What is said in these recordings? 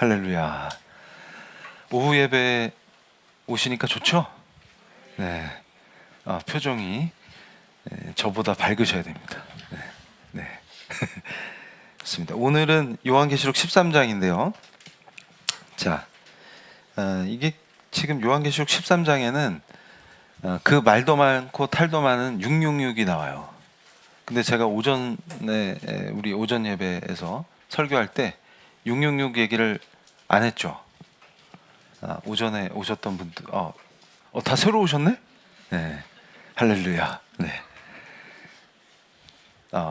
할렐루야. 오후 예배 오시니까 좋죠? 네. 표정이 저보다 밝으셔야 됩니다. 네. 네. 좋습니다. 오늘은 요한계시록 13장인데요. 자, 이게 지금 요한계시록 13장에는 그 말도 많고 탈도 많은 666이 나와요. 근데 제가 우리 오전 예배에서 설교할 때 666 얘기를 안 했죠. 오전에 오셨던 분들, 다 새로 오셨네? 네, 할렐루야. 네.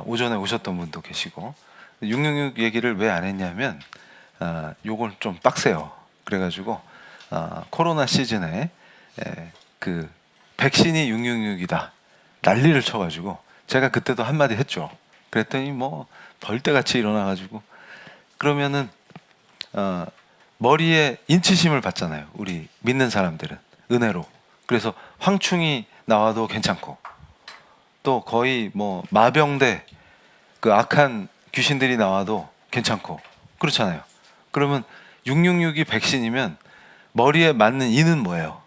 오전에 오셨던 분도 계시고 666 얘기를 왜 안 했냐면 요걸 좀 빡세요. 그래가지고 코로나 시즌에 그 백신이 666이다 난리를 쳐가지고 제가 그때도 한마디 했죠. 그랬더니 뭐 벌떼같이 일어나가지고 그러면은 머리에 인치심을 받잖아요. 우리 믿는 사람들은 은혜로. 그래서 황충이 나와도 괜찮고 또 거의 뭐 마병대 그 악한 귀신들이 나와도 괜찮고 그렇잖아요. 그러면 666이 백신이면 머리에 맞는 이는 뭐예요?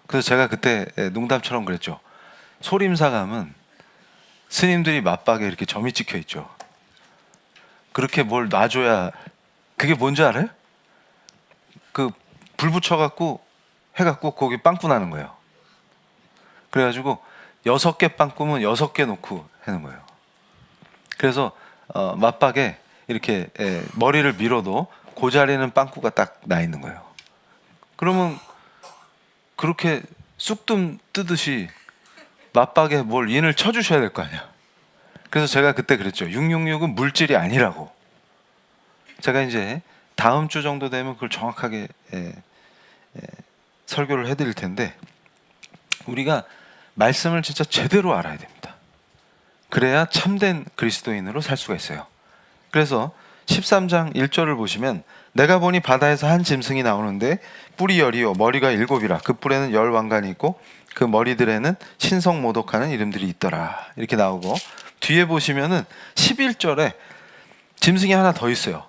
그래서 제가 그때 농담처럼 그랬죠. 소림사감은 스님들이 맞박에 이렇게 점이 찍혀 있죠. 그렇게 뭘 놔줘야. 그게 뭔지 알아요? 그 불 붙여갖고 해갖고 거기 빵꾸 나는 거예요. 그래가지고 6개 빵꾸면 6개 놓고 하는 거예요. 그래서 맞박에 이렇게 머리를 밀어도 그 자리는 빵꾸가 딱 나 있는 거예요. 그러면 그렇게 쑥뜸 뜨듯이 맞박에 뭘 인을 쳐주셔야 될 거 아니야. 그래서 제가 그때 그랬죠. 666은 물질이 아니라고. 제가 이제 다음 주 정도 되면 그걸 정확하게 설교를 해드릴 텐데 우리가 말씀을 진짜 제대로 알아야 됩니다. 그래야 참된 그리스도인으로 살 수가 있어요. 그래서 13장 1절을 보시면 내가 보니 바다에서 한 짐승이 나오는데 뿔이 10이요 머리가 7이라 그 뿔에는 10 왕관이 있고 그 머리들에는 신성 모독하는 이름들이 있더라 이렇게 나오고 뒤에 보시면은 11절에 짐승이 하나 더 있어요.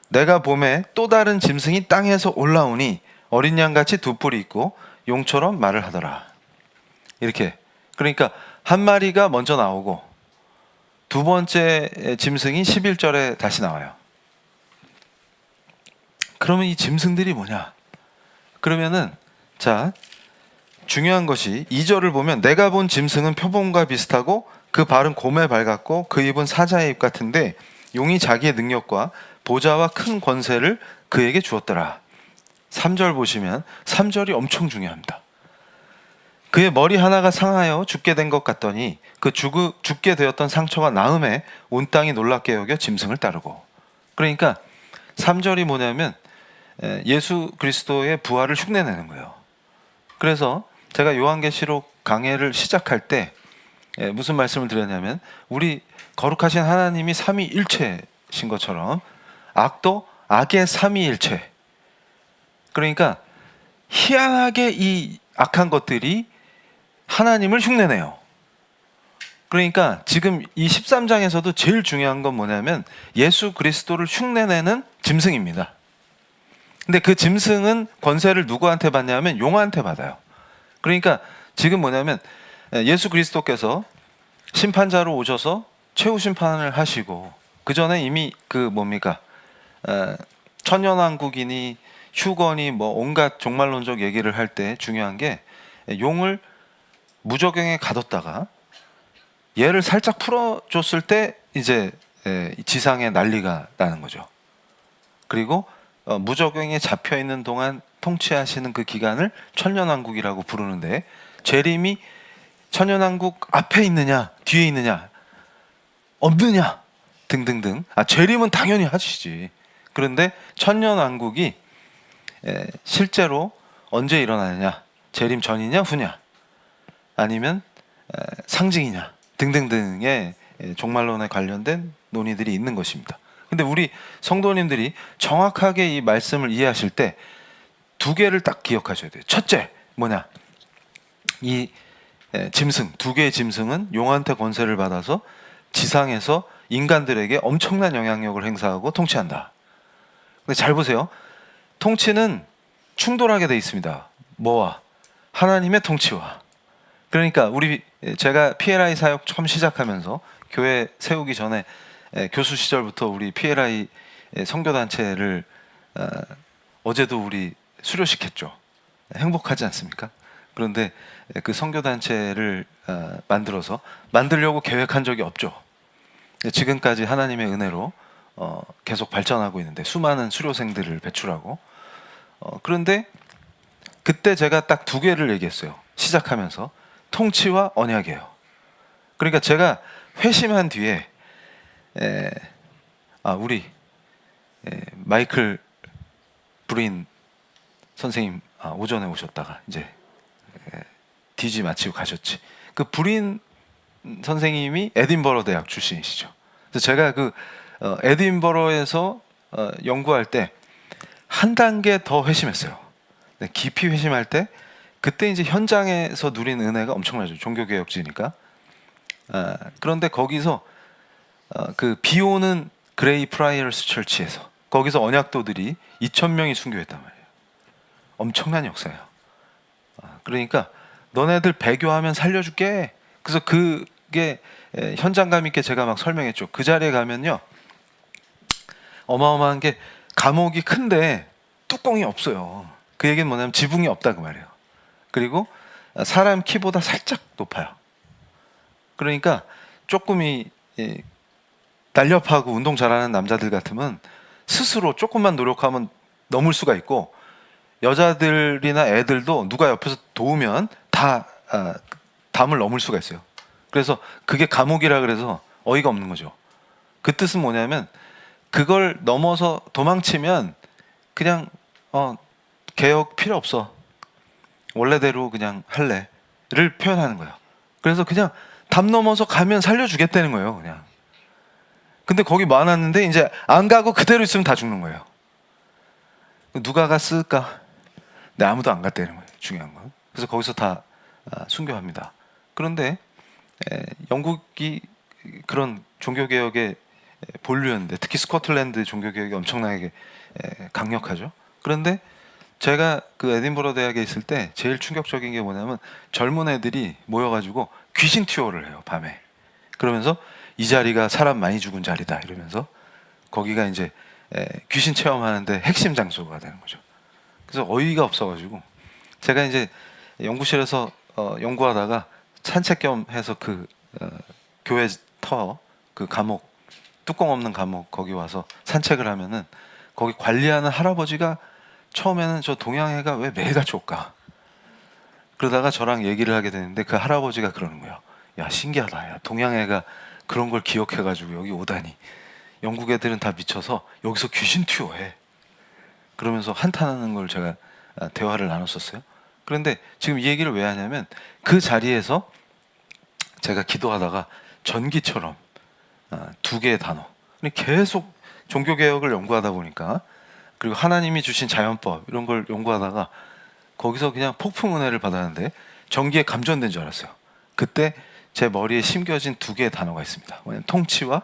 내가 봄에 또 다른 짐승이 땅에서 올라오니 어린 양같이 2뿔이 있고 용처럼 말을 하더라. 이렇게. 그러니까 한 마리가 먼저 나오고 두 번째 짐승이 11절에 다시 나와요. 그러면 이 짐승들이 뭐냐? 그러면은 자 중요한 것이 2절을 보면 내가 본 짐승은 표범과 비슷하고 그 발은 곰의 발 같고 그 입은 사자의 입 같은데 용이 자기의 능력과 보좌와 큰 권세를 그에게 주었더라. 3절 보시면 3절이 엄청 중요합니다. 그의 머리 하나가 상하여 죽게 된 것 같더니 그 죽게 되었던 상처가 나음에 온 땅이 놀랍게 여겨 짐승을 따르고. 그러니까 3절이 뭐냐면 예수 그리스도의 부활을 흉내내는 거예요. 그래서 제가 요한계시록 강해를 시작할 때 무슨 말씀을 드렸냐면 우리 거룩하신 하나님이 삼위일체신 것처럼 악도 악의 삼위일체. 그러니까 희한하게 이 악한 것들이 하나님을 흉내내요. 그러니까 지금 이 13장에서도 제일 중요한 건 뭐냐면 예수 그리스도를 흉내내는 짐승입니다. 근데 그 짐승은 권세를 누구한테 받냐면 용한테 받아요. 그러니까 지금 뭐냐면 예수 그리스도께서 심판자로 오셔서 최후 심판을 하시고 그 전에 이미 그 뭡니까 천년왕국이니 휴거니 뭐 온갖 종말론적 얘기를 할 때 중요한 게 용을 무적행에 가뒀다가 얘를 살짝 풀어줬을 때 이제 지상에 난리가 나는 거죠. 그리고 무적행에 잡혀있는 동안 통치하시는 그 기간을 천년왕국이라고 부르는데 재림이 천년왕국 앞에 있느냐 뒤에 있느냐 없느냐 등등등. 재림은 당연히 하시지. 그런데 천년왕국이 실제로 언제 일어나느냐 재림 전이냐 후냐 아니면 상징이냐 등등등의 종말론에 관련된 논의들이 있는 것입니다. 근데 우리 성도님들이 정확하게 이 말씀을 이해하실 때 두 개를 딱 기억하셔야 돼요. 첫째 뭐냐, 이 짐승, 두 개의 짐승은 용한테 권세를 받아서 지상에서 인간들에게 엄청난 영향력을 행사하고 통치한다. 근데 잘 보세요. 통치는 충돌하게 돼 있습니다. 뭐와? 하나님의 통치와. 그러니까 제가 PLI 사역 처음 시작하면서 교회 세우기 전에 교수 시절부터 우리 PLI 선교단체를 어제도 우리 수료식했죠. 행복하지 않습니까? 그런데 그 선교단체를 만들려고 계획한 적이 없죠. 지금까지 하나님의 은혜로 계속 발전하고 있는데 수많은 수료생들을 배출하고 그런데 그때 제가 딱 두 개를 얘기했어요. 시작하면서 통치와 언약이에요. 그러니까 제가 회심한 뒤에 우리 마이클 브린 선생님 오전에 오셨다가 이제 DG 마치고 가셨지. 그 브린 선생님이 에딘버러 대학 출신이시죠. 그래서 제가 그 에딘버러에서 연구할 때 한 단계 더 회심했어요. 깊이 회심할 때 그때 이제 현장에서 누린 은혜가 엄청나죠. 종교개혁지니까. 그런데 거기서 그 비오는 그레이 프라이어스 철치에서 거기서 언약도들이 2,000명이 순교했단 말이에요. 엄청난 역사예요. 그러니까 너네들 배교하면 살려줄게. 그래서 그게 현장감 있게 제가 막 설명했죠. 그 자리에 가면요, 어마어마한 게 감옥이 큰데 뚜껑이 없어요. 그 얘기는 뭐냐면 지붕이 없다 그 말이에요. 그리고 사람 키보다 살짝 높아요. 그러니까 조금이 날렵하고 운동 잘하는 남자들 같으면 스스로 조금만 노력하면 넘을 수가 있고, 여자들이나 애들도 누가 옆에서 도우면 다 담을 넘을 수가 있어요. 그래서 그게 감옥이라 그래서 어이가 없는 거죠. 그 뜻은 뭐냐면 그걸 넘어서 도망치면 그냥 개혁 필요 없어, 원래대로 그냥 할래를 표현하는 거예요. 그래서 그냥 담 넘어서 가면 살려주겠다는 거예요, 그냥. 근데 거기 많았는데 이제 안 가고 그대로 있으면 다 죽는 거예요. 누가 갔을까? 근데 아무도 안 갔다는 거예요, 중요한 건. 그래서 거기서 다 순교합니다. 그런데 영국이 그런 종교개혁의 본류였는데, 특히 스코틀랜드 종교개혁이 엄청나게 강력하죠. 그런데 제가 그 에딘버러 대학에 있을 때 제일 충격적인 게 뭐냐면 젊은 애들이 모여가지고 귀신 투어를 해요, 밤에. 그러면서 이 자리가 사람 많이 죽은 자리다 이러면서 거기가 이제 귀신 체험하는데 핵심 장소가 되는 거죠. 그래서 어이가 없어가지고 제가 이제 연구실에서 연구하다가 산책 겸 해서 그 교회 그 감옥, 뚜껑 없는 감옥 거기 와서 산책을 하면은 거기 관리하는 할아버지가 처음에는 저 동양애가 왜 매일같이 올까? 그러다가 저랑 얘기를 하게 되는데 그 할아버지가 그러는 거예요. 야, 신기하다. 야, 동양애가 그런 걸 기억해가지고 여기 오다니. 영국 애들은 다 미쳐서 여기서 귀신 투어해. 그러면서 한탄하는 걸 제가 대화를 나눴었어요. 그런데 지금 이 얘기를 왜 하냐면 그 자리에서 제가 기도하다가 전기처럼 두 개의 단어, 계속 종교개혁을 연구하다 보니까, 그리고 하나님이 주신 자연법 이런 걸 연구하다가 거기서 그냥 폭풍 은혜를 받았는데 전기에 감전된 줄 알았어요. 그때 제 머리에 심겨진 두 개의 단어가 있습니다. 뭐냐면 통치와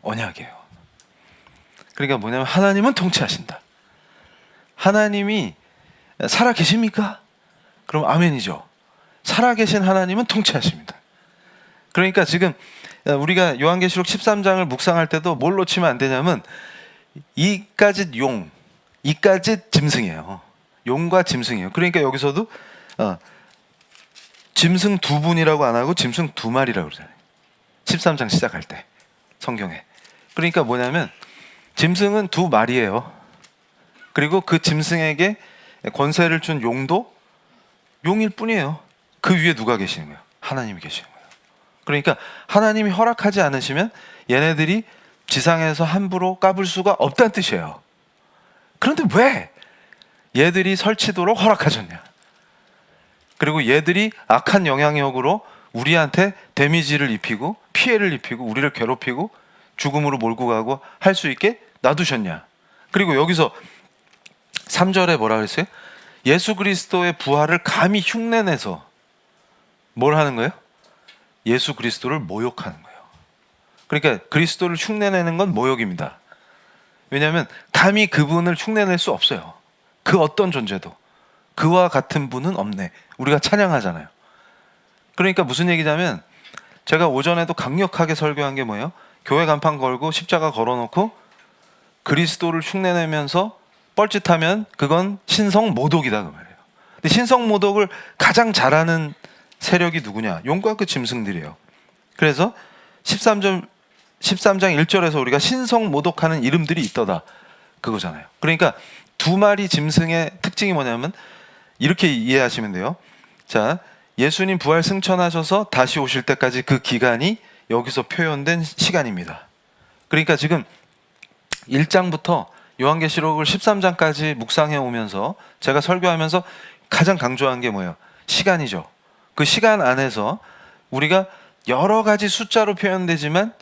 언약이에요. 그러니까 뭐냐면 하나님은 통치하신다. 하나님이 살아 계십니까? 그럼 아멘이죠. 살아 계신 하나님은 통치하십니다. 그러니까 지금 우리가 요한계시록 13장을 묵상할 때도 뭘 놓치면 안 되냐면 이까짓 용, 이까짓 짐승이에요. 용과 짐승이에요. 그러니까 여기서도 짐승 두 분이라고 안 하고 짐승 두 마리라고 그러잖아요. 13장 시작할 때 성경에. 그러니까 뭐냐면 짐승은 두 마리예요. 그리고 그 짐승에게 권세를 준 용도 용일 뿐이에요. 그 위에 누가 계시는 거예요? 하나님이 계시는 거예요. 그러니까 하나님이 허락하지 않으시면 얘네들이 지상에서 함부로 까불 수가 없다는 뜻이에요. 그런데 왜 얘들이 설치도록 허락하셨냐? 그리고 얘들이 악한 영향력으로 우리한테 데미지를 입히고 피해를 입히고 우리를 괴롭히고 죽음으로 몰고 가고 할 수 있게 놔두셨냐? 그리고 여기서 3절에 뭐라 그랬어요? 예수 그리스도의 부활을 감히 흉내내서 뭘 하는 거예요? 예수 그리스도를 모욕하는 거예요. 그러니까 그리스도를 흉내내는 건 모욕입니다. 왜냐하면 감히 그분을 흉내낼 수 없어요. 그 어떤 존재도. 그와 같은 분은 없네. 우리가 찬양하잖아요. 그러니까 무슨 얘기냐면 제가 오전에도 강력하게 설교한 게 뭐예요? 교회 간판 걸고 십자가 걸어놓고 그리스도를 흉내내면서 뻘짓하면 그건 신성 모독이다 그 말이에요. 근데 신성 모독을 가장 잘하는 세력이 누구냐? 용과 그 짐승들이에요. 그래서 13장 1절에서 우리가 신성 모독하는 이름들이 있더다 그거잖아요. 그러니까 두 마리 짐승의 특징이 뭐냐면 이렇게 이해하시면 돼요. 자, 예수님 부활 승천하셔서 다시 오실 때까지 그 기간이 여기서 표현된 시간입니다. 그러니까 지금 1장부터 요한계시록을 13장까지 묵상해 오면서 제가 설교하면서 가장 강조한 게 뭐예요? 시간이죠. 그 시간 안에서 우리가 여러 가지 숫자로 표현되지만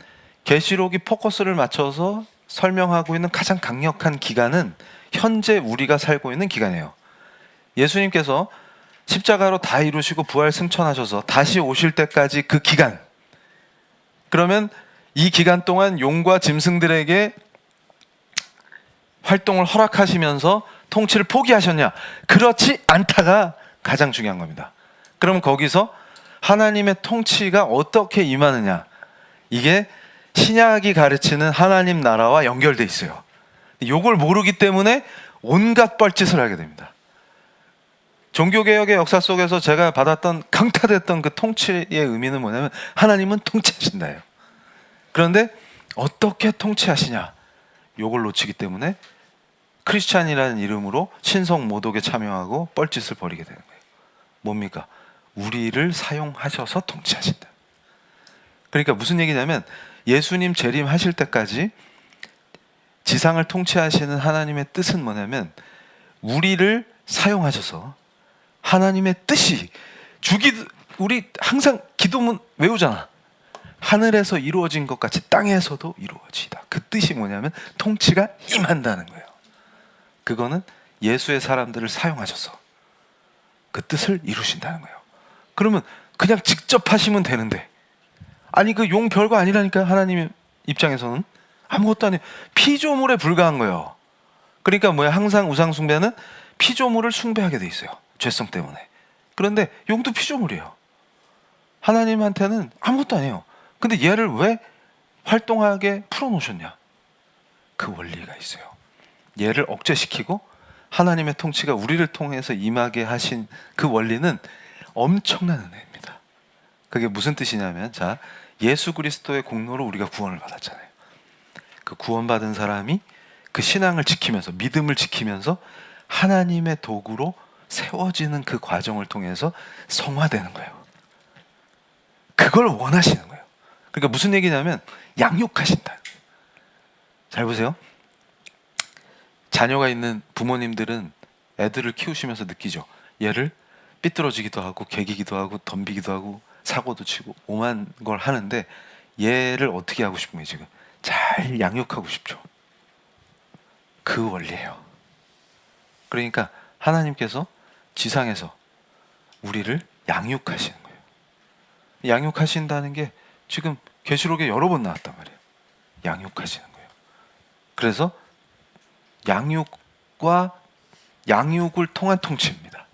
계시록이 포커스를 맞춰서 설명하고 있는 가장 강력한 기간은 현재 우리가 살고 있는 기간이에요. 예수님께서 십자가로 다 이루시고 부활 승천하셔서 다시 오실 때까지 그 기간, 그러면 이 기간 동안 용과 짐승들에게 활동을 허락하시면서 통치를 포기하셨냐? 그렇지 않다가 가장 중요한 겁니다. 그럼 거기서 하나님의 통치가 어떻게 임하느냐? 이게 신약이 가르치는 하나님 나라와 연결돼 있어요. 이걸 모르기 때문에 온갖 뻘짓을 하게 됩니다. 종교개혁의 역사 속에서 제가 받았던 강타됐던 그 통치의 의미는 뭐냐면 하나님은 통치하신다예요. 그런데 어떻게 통치하시냐? 이걸 놓치기 때문에 크리스찬이라는 이름으로 신성 모독에 참여하고 뻘짓을 벌이게 되는 거예요. 뭡니까? 우리를 사용하셔서 통치하신다. 그러니까 무슨 얘기냐면 예수님 재림하실 때까지 지상을 통치하시는 하나님의 뜻은 뭐냐면 우리를 사용하셔서 하나님의 뜻이 우리 항상 기도문 외우잖아. 하늘에서 이루어진 것 같이 땅에서도 이루어지다. 그 뜻이 뭐냐면 통치가 임한다는 거예요. 그거는 예수의 사람들을 사용하셔서 그 뜻을 이루신다는 거예요. 그러면 그냥 직접 하시면 되는데, 아니 그 용 별거 아니라니까. 하나님 입장에서는 아무것도 아니에요. 피조물에 불과한 거예요. 그러니까 뭐야, 항상 우상 숭배는 피조물을 숭배하게 돼 있어요. 죄성 때문에. 그런데 용도 피조물이에요. 하나님한테는 아무것도 아니에요. 근데 얘를 왜 활동하게 풀어놓으셨냐? 그 원리가 있어요. 얘를 억제시키고 하나님의 통치가 우리를 통해서 임하게 하신 그 원리는 엄청난 은혜입니다. 그게 무슨 뜻이냐면, 자, 예수 그리스도의 공로로 우리가 구원을 받았잖아요. 그 구원받은 사람이 그 신앙을 지키면서, 믿음을 지키면서 하나님의 도구로 세워지는 그 과정을 통해서 성화되는 거예요. 그걸 원하시는 거예요. 그러니까 무슨 얘기냐면 양육하신다. 잘 보세요. 자녀가 있는 부모님들은 애들을 키우시면서 느끼죠. 얘를 삐뚤어지기도 하고 개기기도 하고 덤비기도 하고 사고도 치고 오만 걸 하는데 얘를 어떻게 하고 싶은 거예요? 지금 잘 양육하고 싶죠. 그 원리예요. 그러니까 하나님께서 지상에서 우리를 양육하시는 거예요. 양육하신다는 게 지금 계시록에 여러 번 나왔단 말이에요. 양육하시는 거예요. 그래서 양육을 통한 통치입니다.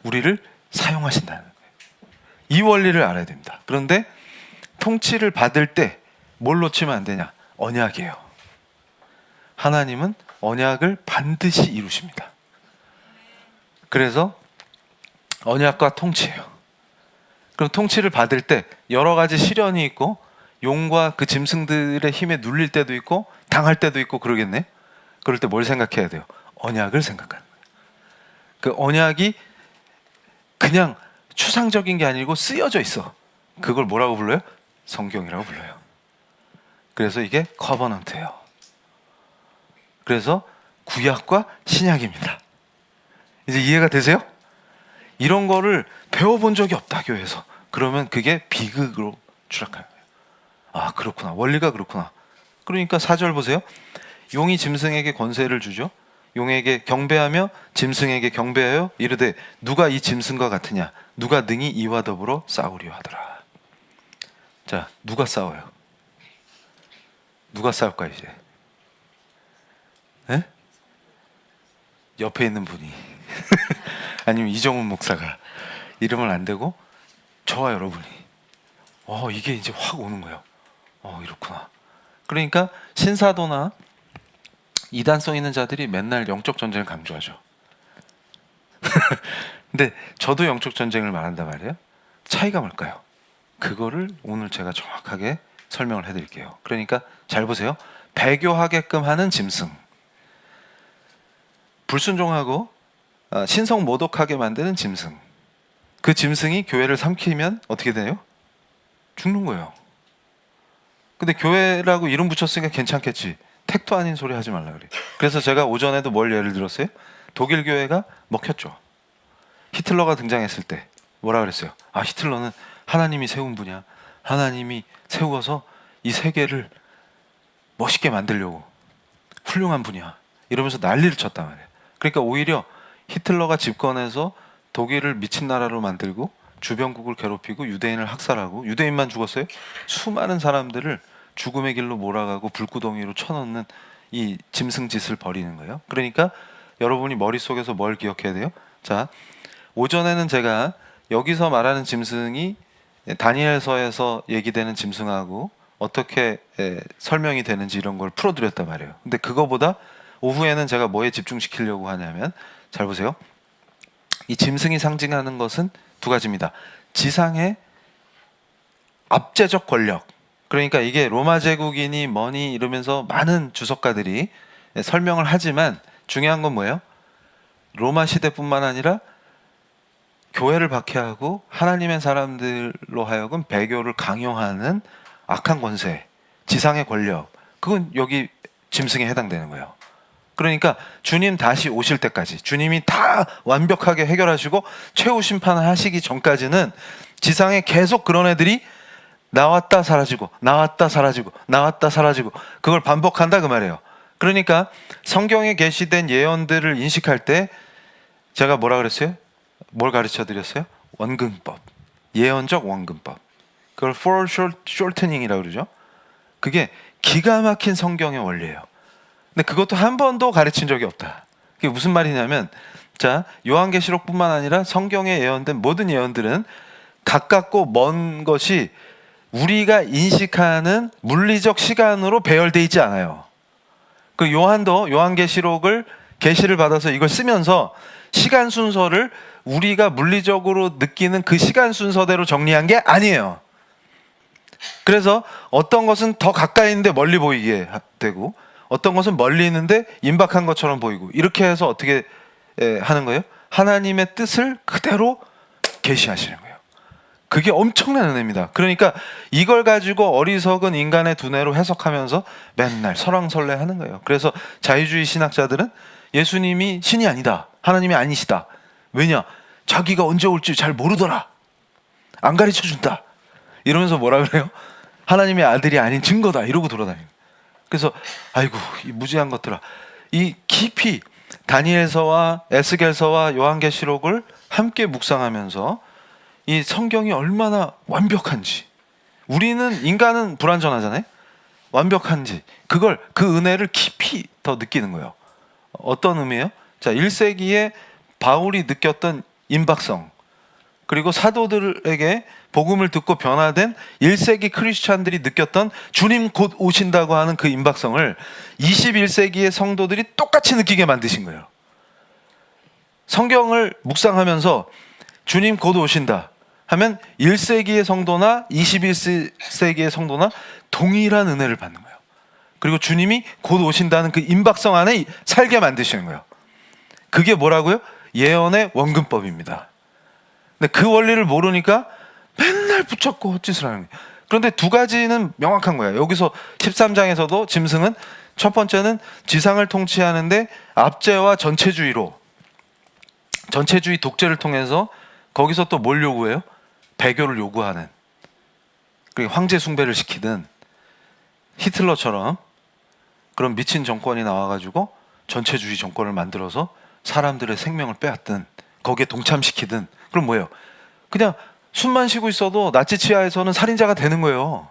우리를 사용하신다는 거예요. 이 원리를 알아야 됩니다. 그런데 통치를 받을 때 뭘 놓치면 안 되냐? 언약이에요. 하나님은 언약을 반드시 이루십니다. 그래서 언약과 통치예요. 그럼 통치를 받을 때 여러 가지 시련이 있고 용과 그 짐승들의 힘에 눌릴 때도 있고 당할 때도 있고 그러겠네. 그럴 때 뭘 생각해야 돼요? 언약을 생각하는 거예요. 그 언약이 그냥 추상적인 게 아니고 쓰여져 있어. 그걸 뭐라고 불러요? 성경이라고 불러요. 그래서 이게 커버넌트예요. 그래서 구약과 신약입니다. 이제 이해가 되세요? 이런 거를 배워본 적이 없다, 교회에서. 그러면 그게 비극으로 추락하는 거예요. 아, 그렇구나. 원리가 그렇구나. 그러니까 4절 보세요. 용이 짐승에게 권세를 주죠. 용에게 경배하며 짐승에게 경배하여 이르되 누가 이 짐승과 같으냐? 누가 능히 이와 더불어 싸우려 하더라. 자, 누가 싸워요? 누가 싸울까 이제? 에? 옆에 있는 분이 아니면 이정훈 목사가 이러면 안 되고 저와 여러분이 이게 이제 확 오는 거예요. 이렇구나. 그러니까 신사도나 이단성 있는 자들이 맨날 영적 전쟁을 강조하죠. 근데 저도 영적 전쟁을 말한단 말이에요. 차이가 뭘까요? 그거를 오늘 제가 정확하게 설명을 해드릴게요. 그러니까 잘 보세요. 배교하게끔 하는 짐승, 불순종하고 신성 모독하게 만드는 짐승. 그 짐승이 교회를 삼키면 어떻게 돼요? 죽는 거예요. 근데 교회라고 이름 붙였으니까 괜찮겠지. 택도 아닌 소리 하지 말라 그래. 그래서 제가 오전에도 뭘 예를 들었어요? 독일 교회가 먹혔죠. 히틀러가 등장했을 때 뭐라 그랬어요? 히틀러는 하나님이 세운 분이야. 하나님이 세워서 이 세계를 멋있게 만들려고 훌륭한 분이야. 이러면서 난리를 쳤단 말이에요. 그러니까 오히려 히틀러가 집권해서 독일을 미친 나라로 만들고 주변국을 괴롭히고 유대인을 학살하고, 유대인만 죽었어요? 수많은 사람들을 죽음의 길로 몰아가고 불구덩이로 쳐넣는 이 짐승 짓을 벌이는 거예요. 그러니까 여러분이 머릿속에서 뭘 기억해야 돼요? 자, 오전에는 제가 여기서 말하는 짐승이 다니엘서에서 얘기되는 짐승하고 어떻게 설명이 되는지 이런 걸 풀어드렸단 말이에요. 근데 그거보다 오후에는 제가 뭐에 집중시키려고 하냐면, 잘 보세요. 이 짐승이 상징하는 것은 두 가지입니다. 지상의 압제적 권력. 그러니까 이게 로마 제국이니 뭐니 이러면서 많은 주석가들이 설명을 하지만 중요한 건 뭐예요? 로마 시대뿐만 아니라 교회를 박해하고 하나님의 사람들로 하여금 배교를 강요하는 악한 권세, 지상의 권력, 그건 여기 짐승에 해당되는 거예요. 그러니까 주님 다시 오실 때까지, 주님이 다 완벽하게 해결하시고 최후 심판을 하시기 전까지는 지상에 계속 그런 애들이 나왔다 사라지고 나왔다 사라지고 나왔다 사라지고 그걸 반복한다 그 말이에요. 그러니까 성경에 게시된 예언들을 인식할 때 제가 뭐라 그랬어요? 뭘 가르쳐 드렸어요? 원근법, 예언적 원근법. 그걸 foreshortening이라고 그러죠. 그게 기가 막힌 성경의 원리예요. 근데 그것도 한 번도 가르친 적이 없다. 그게 무슨 말이냐면, 자, 요한계시록뿐만 아니라 성경에 예언된 모든 예언들은 가깝고 먼 것이 우리가 인식하는 물리적 시간으로 배열돼 있지 않아요. 그 요한도 요한계시록을 계시를 받아서 이걸 쓰면서 시간 순서를 우리가 물리적으로 느끼는 그 시간 순서대로 정리한 게 아니에요. 그래서 어떤 것은 더 가까이 있는데 멀리 보이게 되고, 어떤 것은 멀리 있는데 임박한 것처럼 보이고, 이렇게 해서 어떻게 하는 거예요? 하나님의 뜻을 그대로 계시하시는 거예요. 그게 엄청난 은혜입니다. 그러니까 이걸 가지고 어리석은 인간의 두뇌로 해석하면서 맨날 설왕설래 하는 거예요. 그래서 자유주의 신학자들은 예수님이 신이 아니다, 하나님이 아니시다. 왜냐? 자기가 언제 올지 잘 모르더라, 안 가르쳐준다, 이러면서 뭐라 그래요? 하나님의 아들이 아닌 증거다, 이러고 돌아다니는. 그래서 아이고 이 무지한 것들아, 이 깊이 다니엘서와 에스겔서와 요한계시록을 함께 묵상하면서 이 성경이 얼마나 완벽한지, 우리는 인간은 불완전하잖아요. 완벽한지 그걸, 그 은혜를 깊이 더 느끼는 거예요. 어떤 의미예요? 자, 1세기에 바울이 느꼈던 임박성, 그리고 사도들에게 복음을 듣고 변화된 1세기 크리스찬들이 느꼈던 주님 곧 오신다고 하는 그 임박성을 21세기의 성도들이 똑같이 느끼게 만드신 거예요. 성경을 묵상하면서 주님 곧 오신다 하면 1세기의 성도나 21세기의 성도나 동일한 은혜를 받는 거예요. 그리고 주님이 곧 오신다는 그 임박성 안에 살게 만드시는 거예요. 그게 뭐라고요? 예언의 원근법입니다. 근데 그 원리를 모르니까 맨날 붙잡고 헛짓을 하는 거예요. 그런데 두 가지는 명확한 거예요. 여기서 13장에서도 짐승은, 첫 번째는 지상을 통치하는데 압제와 전체주의로, 전체주의 독재를 통해서 거기서 또 뭘 요구해요? 배교를 요구하는, 황제 숭배를 시키든 히틀러처럼 그런 미친 정권이 나와가지고 전체주의 정권을 만들어서 사람들의 생명을 빼앗든 거기에 동참시키든, 그럼 뭐예요? 그냥 숨만 쉬고 있어도 나치 치하에서는 살인자가 되는 거예요.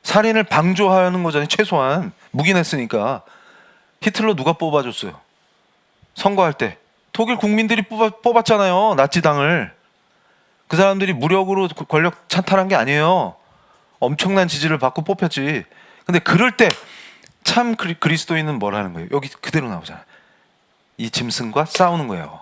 살인을 방조하는 거잖아요. 최소한 묵인했으니까. 히틀러 누가 뽑아줬어요? 선거할 때 독일 국민들이 뽑았잖아요. 나치당을. 그 사람들이 무력으로 권력 찬탈한 게 아니에요. 엄청난 지지를 받고 뽑혔지. 근데 그럴 때 참 그리스도인은 뭐라는 거예요? 여기 그대로 나오잖아요. 이 짐승과 싸우는 거예요.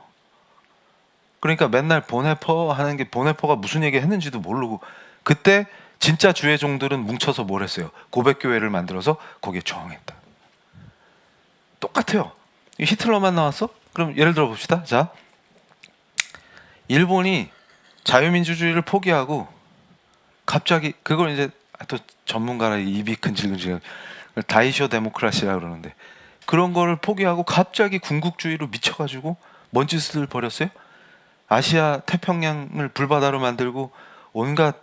그러니까 맨날 보네퍼 하는 게, 보네퍼가 무슨 얘기 했는지도 모르고, 그때 진짜 주의 종들은 뭉쳐서 뭘 했어요? 고백교회를 만들어서 거기에 저항했다. 똑같아요. 히틀러만 나왔어? 그럼 예를 들어 봅시다. 자, 일본이 자유민주주의를 포기하고 갑자기, 그걸 이제 또 전문가라 입이 근질근질, 다이쇼 데모크라시라 그러는데, 그런 거를 포기하고 갑자기 군국주의로 미쳐가지고 뭔 짓을 벌였어요? 아시아 태평양을 불바다로 만들고 온갖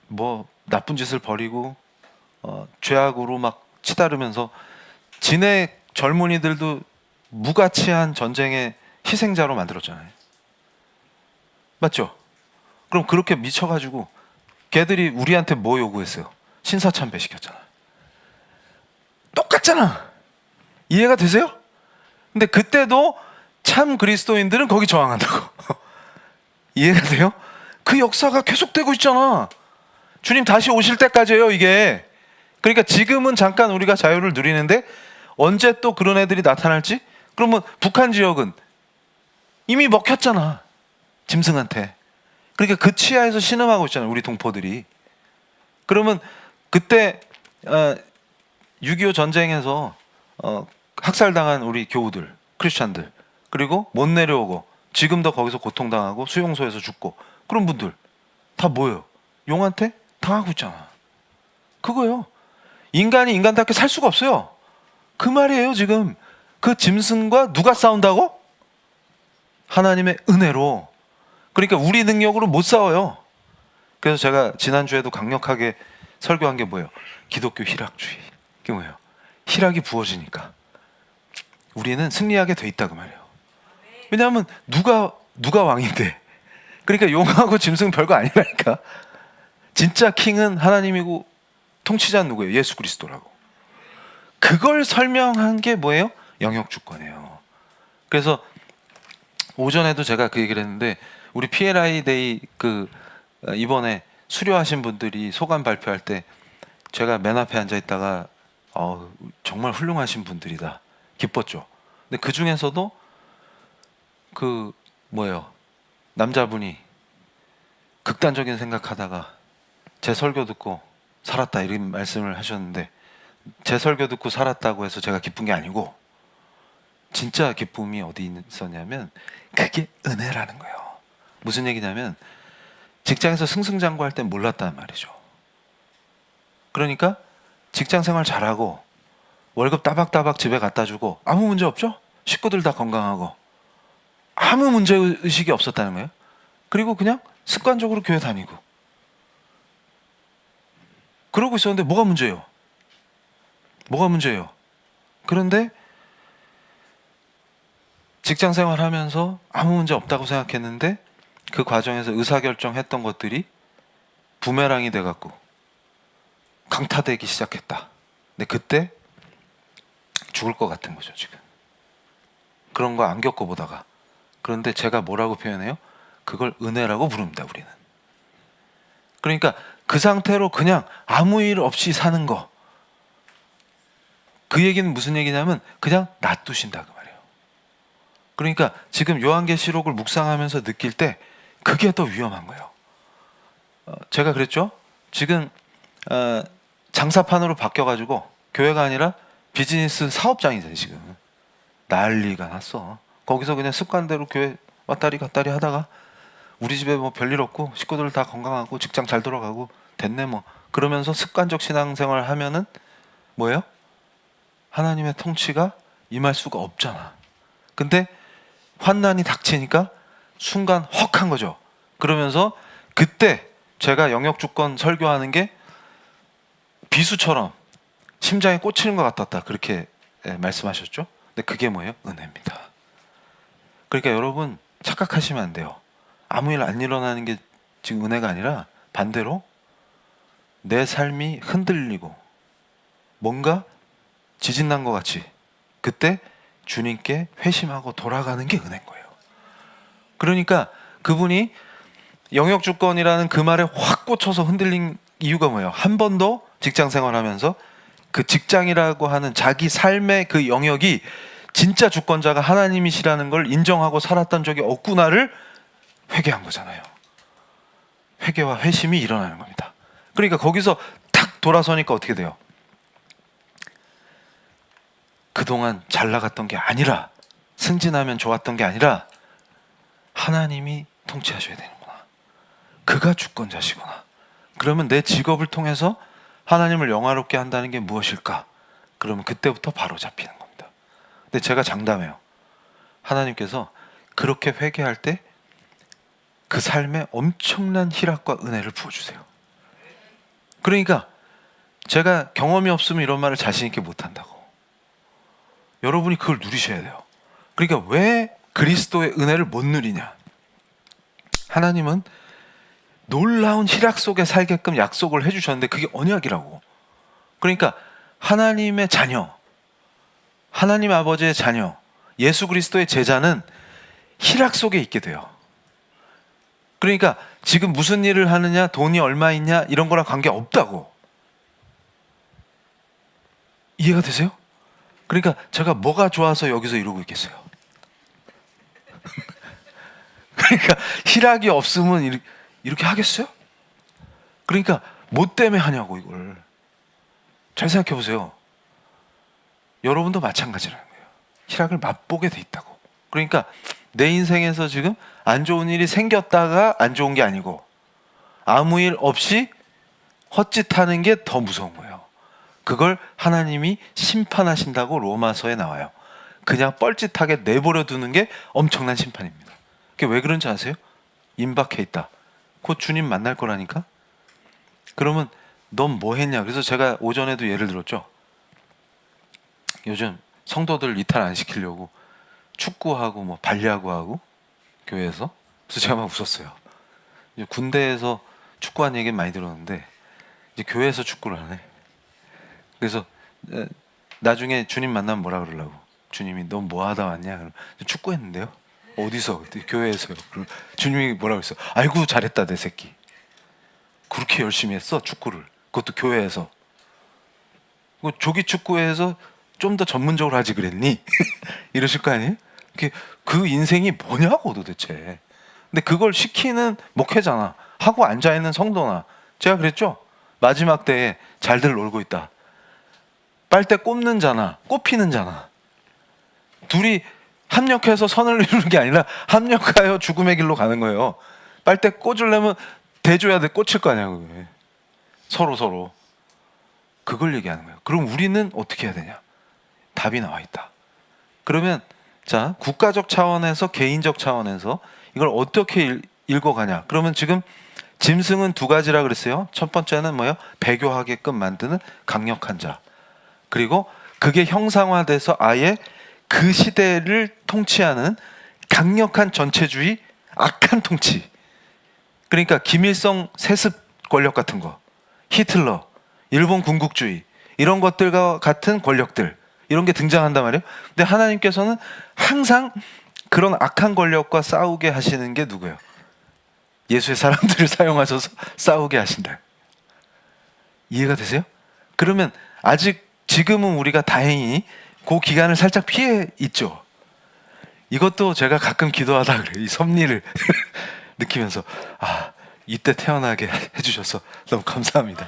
뭐 나쁜 짓을 벌이고 죄악으로 막 치달으면서 진해 젊은이들도 무가치한 전쟁의 희생자로 만들었잖아요. 맞죠? 그럼 그렇게 미쳐가지고 걔들이 우리한테 뭐 요구했어요? 신사참배 시켰잖아. 똑같잖아. 이해가 되세요? 근데 그때도 참 그리스도인들은 거기 저항한다고. 이해가 돼요? 그 역사가 계속되고 있잖아. 주님 다시 오실 때까지예요, 이게. 그러니까 지금은 잠깐 우리가 자유를 누리는데 언제 또 그런 애들이 나타날지? 그러면 북한 지역은 이미 먹혔잖아, 짐승한테. 그러니까 그 치하에서 신음하고 있잖아요, 우리 동포들이. 그러면 그때 6.25 전쟁에서 학살당한 우리 교우들, 크리스찬들, 그리고 못 내려오고 지금도 거기서 고통당하고 수용소에서 죽고 그런 분들 다 뭐예요? 용한테 당하고 있잖아. 그거요. 인간이 인간답게 살 수가 없어요. 그 말이에요. 지금 그 짐승과 누가 싸운다고? 하나님의 은혜로. 그러니까 우리 능력으로 못 싸워요. 그래서 제가 지난주에도 강력하게 설교한 게 뭐예요? 기독교 희락주의. 그게 뭐예요? 희락이 부어지니까 우리는 승리하게 돼 있다, 그 말이에요. 왜냐하면 누가 왕인데. 그러니까 용하고 짐승 별거 아니라니까. 진짜 킹은 하나님이고 통치자는 누구예요? 예수 그리스도라고. 그걸 설명한 게 뭐예요? 영역주권이에요. 그래서 오전에도 제가 그 얘기를 했는데, 우리 PLI 데이 이번에 수료하신 분들이 소감 발표할 때 제가 맨 앞에 앉아 있다가 정말 훌륭하신 분들이다, 기뻤죠. 근데 그 중에서도 남자분이 극단적인 생각하다가 제 설교 듣고 살았다, 이런 말씀을 하셨는데, 제 설교 듣고 살았다고 해서 제가 기쁜 게 아니고, 진짜 기쁨이 어디 있었냐면 그게 은혜라는 거예요. 무슨 얘기냐면 직장에서 승승장구할 땐 몰랐단 말이죠. 그러니까 직장생활 잘하고 월급 따박따박 집에 갖다 주고 아무 문제 없죠? 식구들 다 건강하고 아무 문제의식이 없었다는 거예요. 그리고 그냥 습관적으로 교회 다니고 그러고 있었는데 뭐가 문제예요? 뭐가 문제예요? 그런데 직장생활 하면서 아무 문제 없다고 생각했는데 그 과정에서 의사결정했던 것들이 부메랑이 돼갖고 강타되기 시작했다. 근데 그때 죽을 것 같은 거죠, 지금. 그런 거 안 겪어보다가. 그런데 제가 뭐라고 표현해요? 그걸 은혜라고 부릅니다, 우리는. 그러니까 그 상태로 그냥 아무 일 없이 사는 거. 그 얘기는 무슨 얘기냐면 그냥 놔두신다, 그 말이에요. 그러니까 지금 요한계시록을 묵상하면서 느낄 때 그게 더 위험한 거예요. 제가 그랬죠? 지금 장사판으로 바뀌어가지고 교회가 아니라 비즈니스 사업장이 돼, 지금. 난리가 났어. 거기서 그냥 습관대로 교회 왔다리 갔다리 하다가 우리 집에 뭐 별일 없고 식구들 다 건강하고 직장 잘 돌아가고 됐네 뭐, 그러면서 습관적 신앙생활 하면은 뭐예요? 하나님의 통치가 임할 수가 없잖아. 근데 환난이 닥치니까 순간 헉한 거죠. 그러면서 그때 제가 영역주권 설교하는 게 비수처럼 심장에 꽂히는 것 같았다, 그렇게 말씀하셨죠. 근데 그게 뭐예요? 은혜입니다. 그러니까 여러분 착각하시면 안 돼요. 아무 일 안 일어나는 게 지금 은혜가 아니라 반대로 내 삶이 흔들리고 뭔가 지진 난 것 같이 그때 주님께 회심하고 돌아가는 게 은혜인 거예요. 그러니까 그분이 영역 주권이라는 그 말에 확 꽂혀서 흔들린 이유가 뭐예요? 한 번도 직장 생활하면서 그 직장이라고 하는 자기 삶의 그 영역이 진짜 주권자가 하나님이시라는 걸 인정하고 살았던 적이 없구나를 회개한 거잖아요. 회개와 회심이 일어나는 겁니다. 그러니까 거기서 탁 돌아서니까 어떻게 돼요? 그동안 잘 나갔던 게 아니라, 승진하면 좋았던 게 아니라 하나님이 통치하셔야 되는구나. 그가 주권자시구나. 그러면 내 직업을 통해서 하나님을 영화롭게 한다는 게 무엇일까? 그러면 그때부터 바로 잡히는 겁니다. 근데 제가 장담해요. 하나님께서 그렇게 회개할 때 그 삶에 엄청난 희락과 은혜를 부어주세요. 그러니까 제가 경험이 없으면 이런 말을 자신 있게 못한다고. 여러분이 그걸 누리셔야 돼요. 그러니까 왜 그리스도의 은혜를 못 누리냐? 하나님은 놀라운 희락 속에 살게끔 약속을 해주셨는데 그게 언약이라고. 그러니까 하나님의 자녀, 하나님 아버지의 자녀, 예수 그리스도의 제자는 희락 속에 있게 돼요. 그러니까 지금 무슨 일을 하느냐, 돈이 얼마 있냐 이런 거랑 관계 없다고. 이해가 되세요? 그러니까 제가 뭐가 좋아서 여기서 이러고 있겠어요? 그러니까 희락이 없으면 이렇게 하겠어요? 그러니까 뭐 때문에 하냐고. 이걸 잘 생각해 보세요. 여러분도 마찬가지라는 거예요. 희락을 맛보게 돼 있다고. 그러니까 내 인생에서 지금 안 좋은 일이 생겼다가 안 좋은 게 아니고 아무 일 없이 헛짓하는 게 더 무서운 거예요. 그걸 하나님이 심판하신다고 로마서에 나와요. 그냥 뻘짓하게 내버려 두는 게 엄청난 심판입니다. 그게 왜 그런지 아세요? 임박해 있다. 곧 주님 만날 거라니까. 그러면 넌 뭐 했냐? 그래서 제가 오전에도 예를 들었죠. 요즘 성도들 이탈 안 시키려고 축구하고 뭐 발야구하고 교회에서. 그래서 제가 막 웃었어요. 이제 군대에서 축구한 얘기는 많이 들었는데 이제 교회에서 축구를 하네. 그래서 나중에 주님 만나면 뭐라 그러려고? 주님이 넌 뭐 하다 왔냐? 그럼 축구했는데요. 어디서? 교회에서요. 그럼 주님이 뭐라 그랬어? 아이고 잘했다 내 새끼. 그렇게 열심히 했어 축구를. 그것도 교회에서. 조기 축구에서 좀 더 전문적으로 하지 그랬니? 이러실 거 아니에요? 그 인생이 뭐냐고 도대체. 근데 그걸 시키는 목회자나 하고 앉아있는 성도나, 제가 그랬죠? 마지막 때에 잘들 놀고 있다. 빨대 꼽는 자나 꼽히는 자나 둘이 합력해서 선을 이루는 게 아니라 합력하여 죽음의 길로 가는 거예요. 빨대 꽂으려면 대줘야 돼. 꽂힐 거 아니야 그게. 서로 그걸 얘기하는 거예요. 그럼 우리는 어떻게 해야 되냐? 답이 나와 있다. 그러면 자, 국가적 차원에서 개인적 차원에서 이걸 어떻게 읽어가냐? 그러면 지금 짐승은 두 가지라 그랬어요. 첫 번째는 뭐예요? 배교하게끔 만드는 강력한 자. 그리고 그게 형상화돼서 아예 그 시대를 통치하는 강력한 전체주의, 악한 통치. 그러니까 김일성 세습 권력 같은 거, 히틀러, 일본 군국주의 이런 것들과 같은 권력들, 이런 게 등장한단 말이에요. 근데 하나님께서는 항상 그런 악한 권력과 싸우게 하시는 게 누구예요? 예수의 사람들을 사용하셔서 싸우게 하신다. 이해가 되세요? 그러면 아직 지금은 우리가 다행히 그 기간을 살짝 피해 있죠. 이것도 제가 가끔 기도하다 그래요. 이 섭리를 느끼면서 아, 이때 태어나게 해주셔서 너무 감사합니다.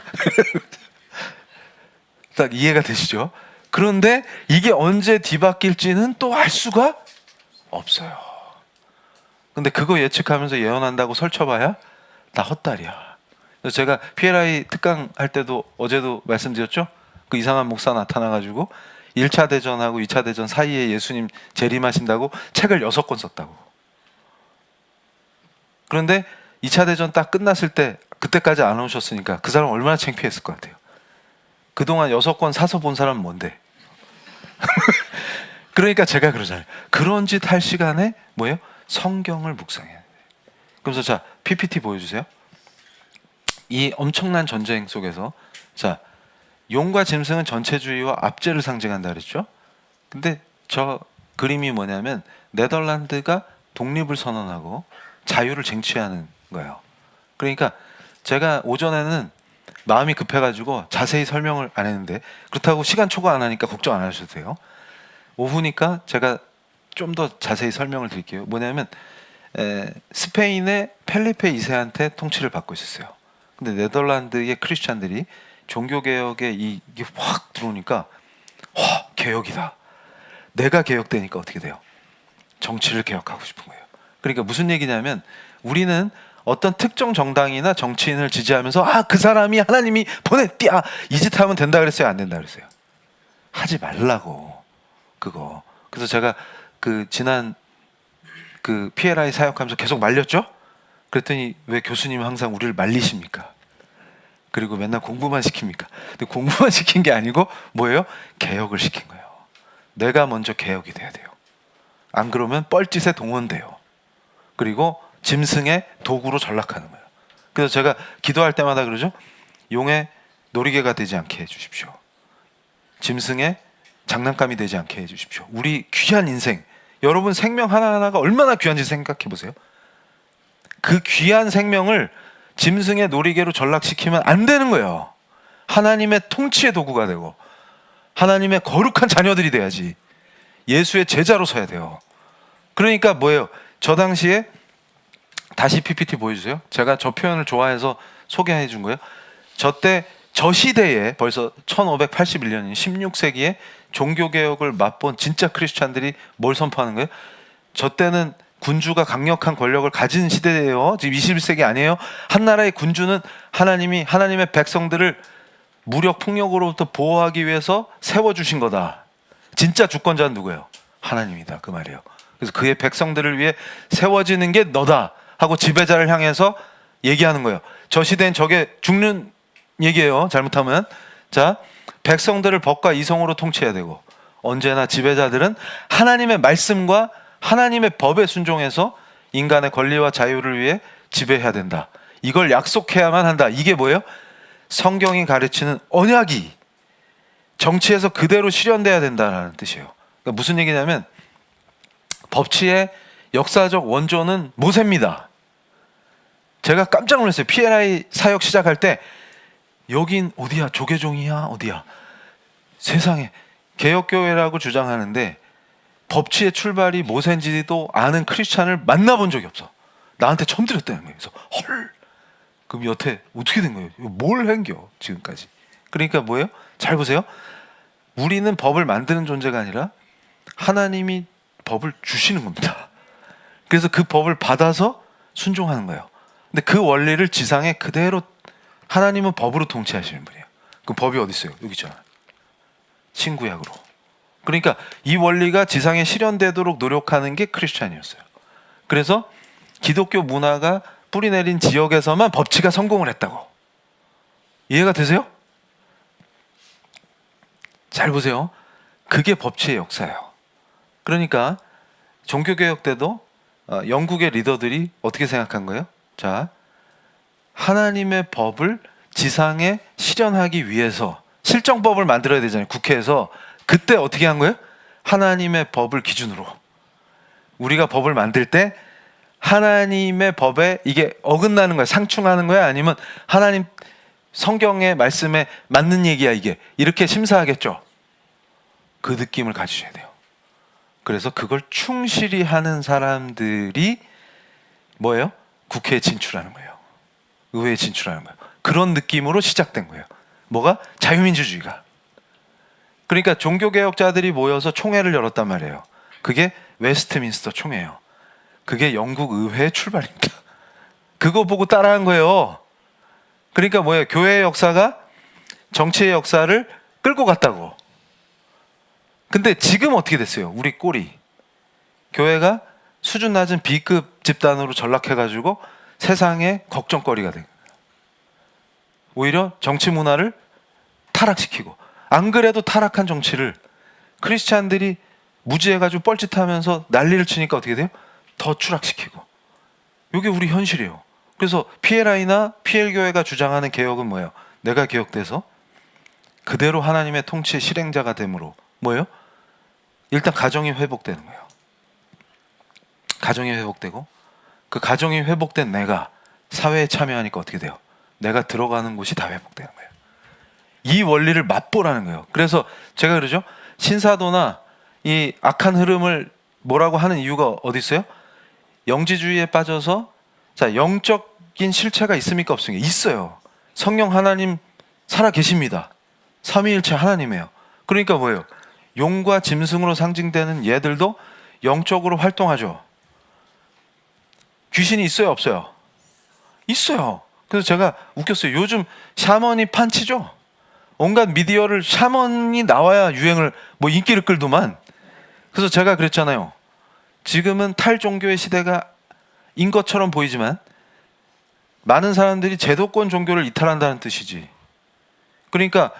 딱 이해가 되시죠? 그런데 이게 언제 뒤바뀔지는 또 알 수가 없어요. 근데 그거 예측하면서 예언한다고 설쳐봐야 다 헛다리야. 그래서 제가 PLI 특강 할 때도 어제도 말씀드렸죠? 그 이상한 목사 나타나가지고 1차 대전하고 2차 대전 사이에 예수님 재림하신다고 책을 6권 썼다고. 그런데 2차 대전 딱 끝났을 때 그때까지 안 오셨으니까 그 사람 얼마나 창피했을 것 같아요. 그동안 6권 사서 본 사람은 뭔데? 그러니까 제가 그러잖아요. 그런 짓 할 시간에 뭐예요? 성경을 묵상해야 돼요. 그래서 자, PPT 보여주세요. 이 엄청난 전쟁 속에서 자, 용과 짐승은 전체주의와 압제를 상징한다 그랬죠? 근데 저 그림이 뭐냐면 네덜란드가 독립을 선언하고 자유를 쟁취하는 거예요. 그러니까 제가 오전에는 마음이 급해가지고 자세히 설명을 안 했는데, 그렇다고 시간 초과 안 하니까 걱정 안 하셔도 돼요. 오후니까 제가 좀 더 자세히 설명을 드릴게요. 뭐냐면 스페인의 펠리페 2세한테 통치를 받고 있었어요. 근데 네덜란드의 크리스찬들이 종교개혁에 이게 확 들어오니까 개혁이다. 내가 개혁되니까 어떻게 돼요? 정치를 개혁하고 싶은 거예요. 그러니까 무슨 얘기냐면, 우리는 어떤 특정 정당이나 정치인을 지지하면서 그 사람이 하나님이 보냈디야 이 짓 하면 된다 그랬어요? 안 된다 그랬어요? 하지 말라고, 그거. 그래서 제가 지난 PLI 사역하면서 계속 말렸죠? 그랬더니 왜 교수님은 항상 우리를 말리십니까? 그리고 맨날 공부만 시킵니까? 근데 공부만 시킨 게 아니고 뭐예요? 개혁을 시킨 거예요. 내가 먼저 개혁이 돼야 돼요. 안 그러면 뻘짓에 동원돼요. 그리고 짐승의 도구로 전락하는 거예요. 그래서 제가 기도할 때마다 그러죠. 용의 놀이개가 되지 않게 해주십시오. 짐승의 장난감이 되지 않게 해주십시오. 우리 귀한 인생, 여러분 생명 하나하나가 얼마나 귀한지 생각해 보세요. 그 귀한 생명을 짐승의 놀이개로 전락시키면 안 되는 거예요. 하나님의 통치의 도구가 되고 하나님의 거룩한 자녀들이 돼야지. 예수의 제자로 서야 돼요. 그러니까 뭐예요? 저 당시에 다시 PPT 보여주세요. 제가 저 표현을 좋아해서 소개해 준 거예요. 저 시대에 벌써 1581년인 16세기에 종교개혁을 맛본 진짜 크리스찬들이 뭘 선포하는 거예요? 저 때는 군주가 강력한 권력을 가진 시대예요. 지금 21세기 아니에요? 한 나라의 군주는 하나님의 백성들을 무력 폭력으로부터 보호하기 위해서 세워주신 거다. 진짜 주권자는 누구예요? 하나님이다, 그 말이에요. 그래서 그의 백성들을 위해 세워지는 게 너다 하고 지배자를 향해서 얘기하는 거예요. 저 시대엔 저게 죽는 얘기예요. 잘못하면. 자, 백성들을 법과 이성으로 통치해야 되고, 언제나 지배자들은 하나님의 말씀과 하나님의 법에 순종해서 인간의 권리와 자유를 위해 지배해야 된다. 이걸 약속해야만 한다. 이게 뭐예요? 성경이 가르치는 언약이 정치에서 그대로 실현돼야 된다는 뜻이에요. 그러니까 무슨 얘기냐면, 법치의 역사적 원조는 모세입니다. 제가 깜짝 놀랐어요. PLI 사역 시작할 때 여긴 어디야? 조계종이야? 어디야? 세상에, 개혁교회라고 주장하는데 법치의 출발이 모세인지도 아는 크리스찬을 만나본 적이 없어. 나한테 처음 들었다는 거예요. 그래서 헐, 그럼 여태 어떻게 된 거예요? 뭘 행겨 지금까지? 그러니까 뭐예요? 잘 보세요. 우리는 법을 만드는 존재가 아니라 하나님이 법을 주시는 겁니다. 그래서 그 법을 받아서 순종하는 거예요. 근데 그 원리를 지상에 그대로, 하나님은 법으로 통치하시는 분이에요. 그 법이 어디 있어요? 여기 있잖아요. 신구약으로. 그러니까 이 원리가 지상에 실현되도록 노력하는 게 크리스찬이었어요. 그래서 기독교 문화가 뿌리내린 지역에서만 법치가 성공을 했다고. 이해가 되세요? 잘 보세요. 그게 법치의 역사예요. 그러니까 종교개혁 때도 영국의 리더들이 어떻게 생각한 거예요? 자, 하나님의 법을 지상에 실현하기 위해서 실정법을 만들어야 되잖아요. 국회에서. 그때 어떻게 한 거예요? 하나님의 법을 기준으로. 우리가 법을 만들 때 하나님의 법에 이게 어긋나는 거야, 상충하는 거야, 아니면 하나님 성경의 말씀에 맞는 얘기야 이게, 이렇게 심사하겠죠. 그 느낌을 가지셔야 돼요. 그래서 그걸 충실히 하는 사람들이 뭐예요? 국회에 진출하는 거예요. 의회에 진출하는 거예요. 그런 느낌으로 시작된 거예요. 뭐가? 자유민주주의가. 그러니까 종교개혁자들이 모여서 총회를 열었단 말이에요. 그게 웨스트민스터 총회예요. 그게 영국 의회의 출발입니다. 그거 보고 따라한 거예요. 그러니까 뭐예요? 교회의 역사가 정치의 역사를 끌고 갔다고. 근데 지금 어떻게 됐어요? 우리 꼴이. 교회가 수준 낮은 B급 집단으로 전락해가지고 세상의 걱정거리가 된 거예요. 오히려 정치 문화를 타락시키고, 안 그래도 타락한 정치를 크리스찬들이 무지해가지고 뻘짓하면서 난리를 치니까 어떻게 돼요? 더 추락시키고. 이게 우리 현실이에요. 그래서 PLI나 PL교회가 주장하는 개혁은 뭐예요? 내가 개혁돼서 그대로 하나님의 통치의 실행자가 됨으로 뭐예요? 일단 가정이 회복되는 거예요. 가정이 회복되고 그 가정이 회복된 내가 사회에 참여하니까 어떻게 돼요? 내가 들어가는 곳이 다 회복되는 거예요. 이 원리를 맛보라는 거예요. 그래서 제가 그러죠. 신사도나 이 악한 흐름을 뭐라고 하는 이유가 어디 있어요? 영지주의에 빠져서 자 영적인 실체가 있습니까 없습니까? 있어요. 성령 하나님 살아 계십니다. 삼위일체 하나님이에요. 그러니까 뭐예요? 용과 짐승으로 상징되는 얘들도 영적으로 활동하죠. 귀신이 있어요 없어요? 있어요. 그래서 제가 웃겼어요. 요즘 샤머니 판치죠. 온갖 미디어를 샤머니 나와야 유행을 뭐 인기를 끌더만. 그래서 제가 그랬잖아요. 지금은 탈종교의 시대가 인 것처럼 보이지만 많은 사람들이 제도권 종교를 이탈한다는 뜻이지. 그러니까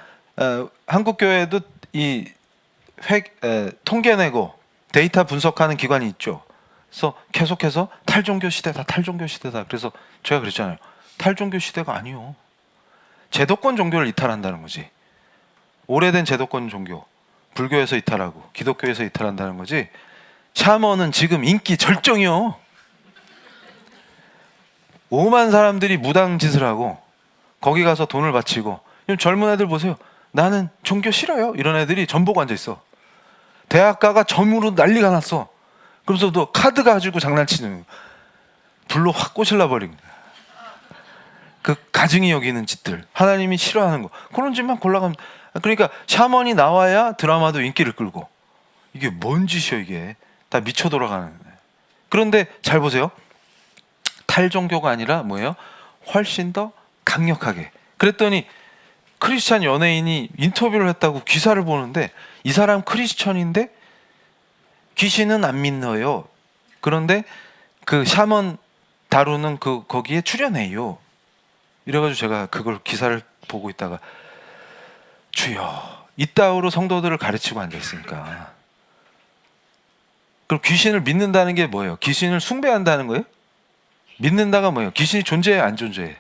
한국 교회도 이 통계 내고 데이터 분석하는 기관이 있죠. 그래서 계속해서 탈종교 시대다, 탈종교 시대다. 그래서 제가 그랬잖아요. 탈종교 시대가 아니요. 제도권 종교를 이탈한다는 거지. 오래된 제도권 종교, 불교에서 이탈하고 기독교에서 이탈한다는 거지. 샤먼은 지금 인기 절정이요. 오만 사람들이 무당 짓을 하고 거기 가서 돈을 바치고. 젊은 애들 보세요. 나는 종교 싫어요. 이런 애들이 전복 앉아 있어. 대학가가 점으로 난리가 났어. 그러면서 또 카드 가지고 장난치는, 불로 확 꼬실라 버린 거야. 그 가증이 여기는 짓들, 하나님이 싫어하는 거, 그런 짓만 골라가면. 그러니까 샤먼이 나와야 드라마도 인기를 끌고. 이게 뭔 짓이야 이게. 다 미쳐 돌아가는 거예요. 그런데 잘 보세요. 탈종교가 아니라 뭐예요? 훨씬 더 강력하게. 그랬더니 크리스찬 연예인이 인터뷰를 했다고 기사를 보는데, 이 사람 크리스천인데 귀신은 안 믿어요. 그런데 그 샤먼 다루는 거기에 출연해요. 이래가지고 제가 그걸 기사를 보고 있다가, 주여, 이따위로 성도들을 가르치고 앉아있으니까. 그럼 귀신을 믿는다는 게 뭐예요? 귀신을 숭배한다는 거예요? 믿는다가 뭐예요? 귀신이 존재해 안 존재해?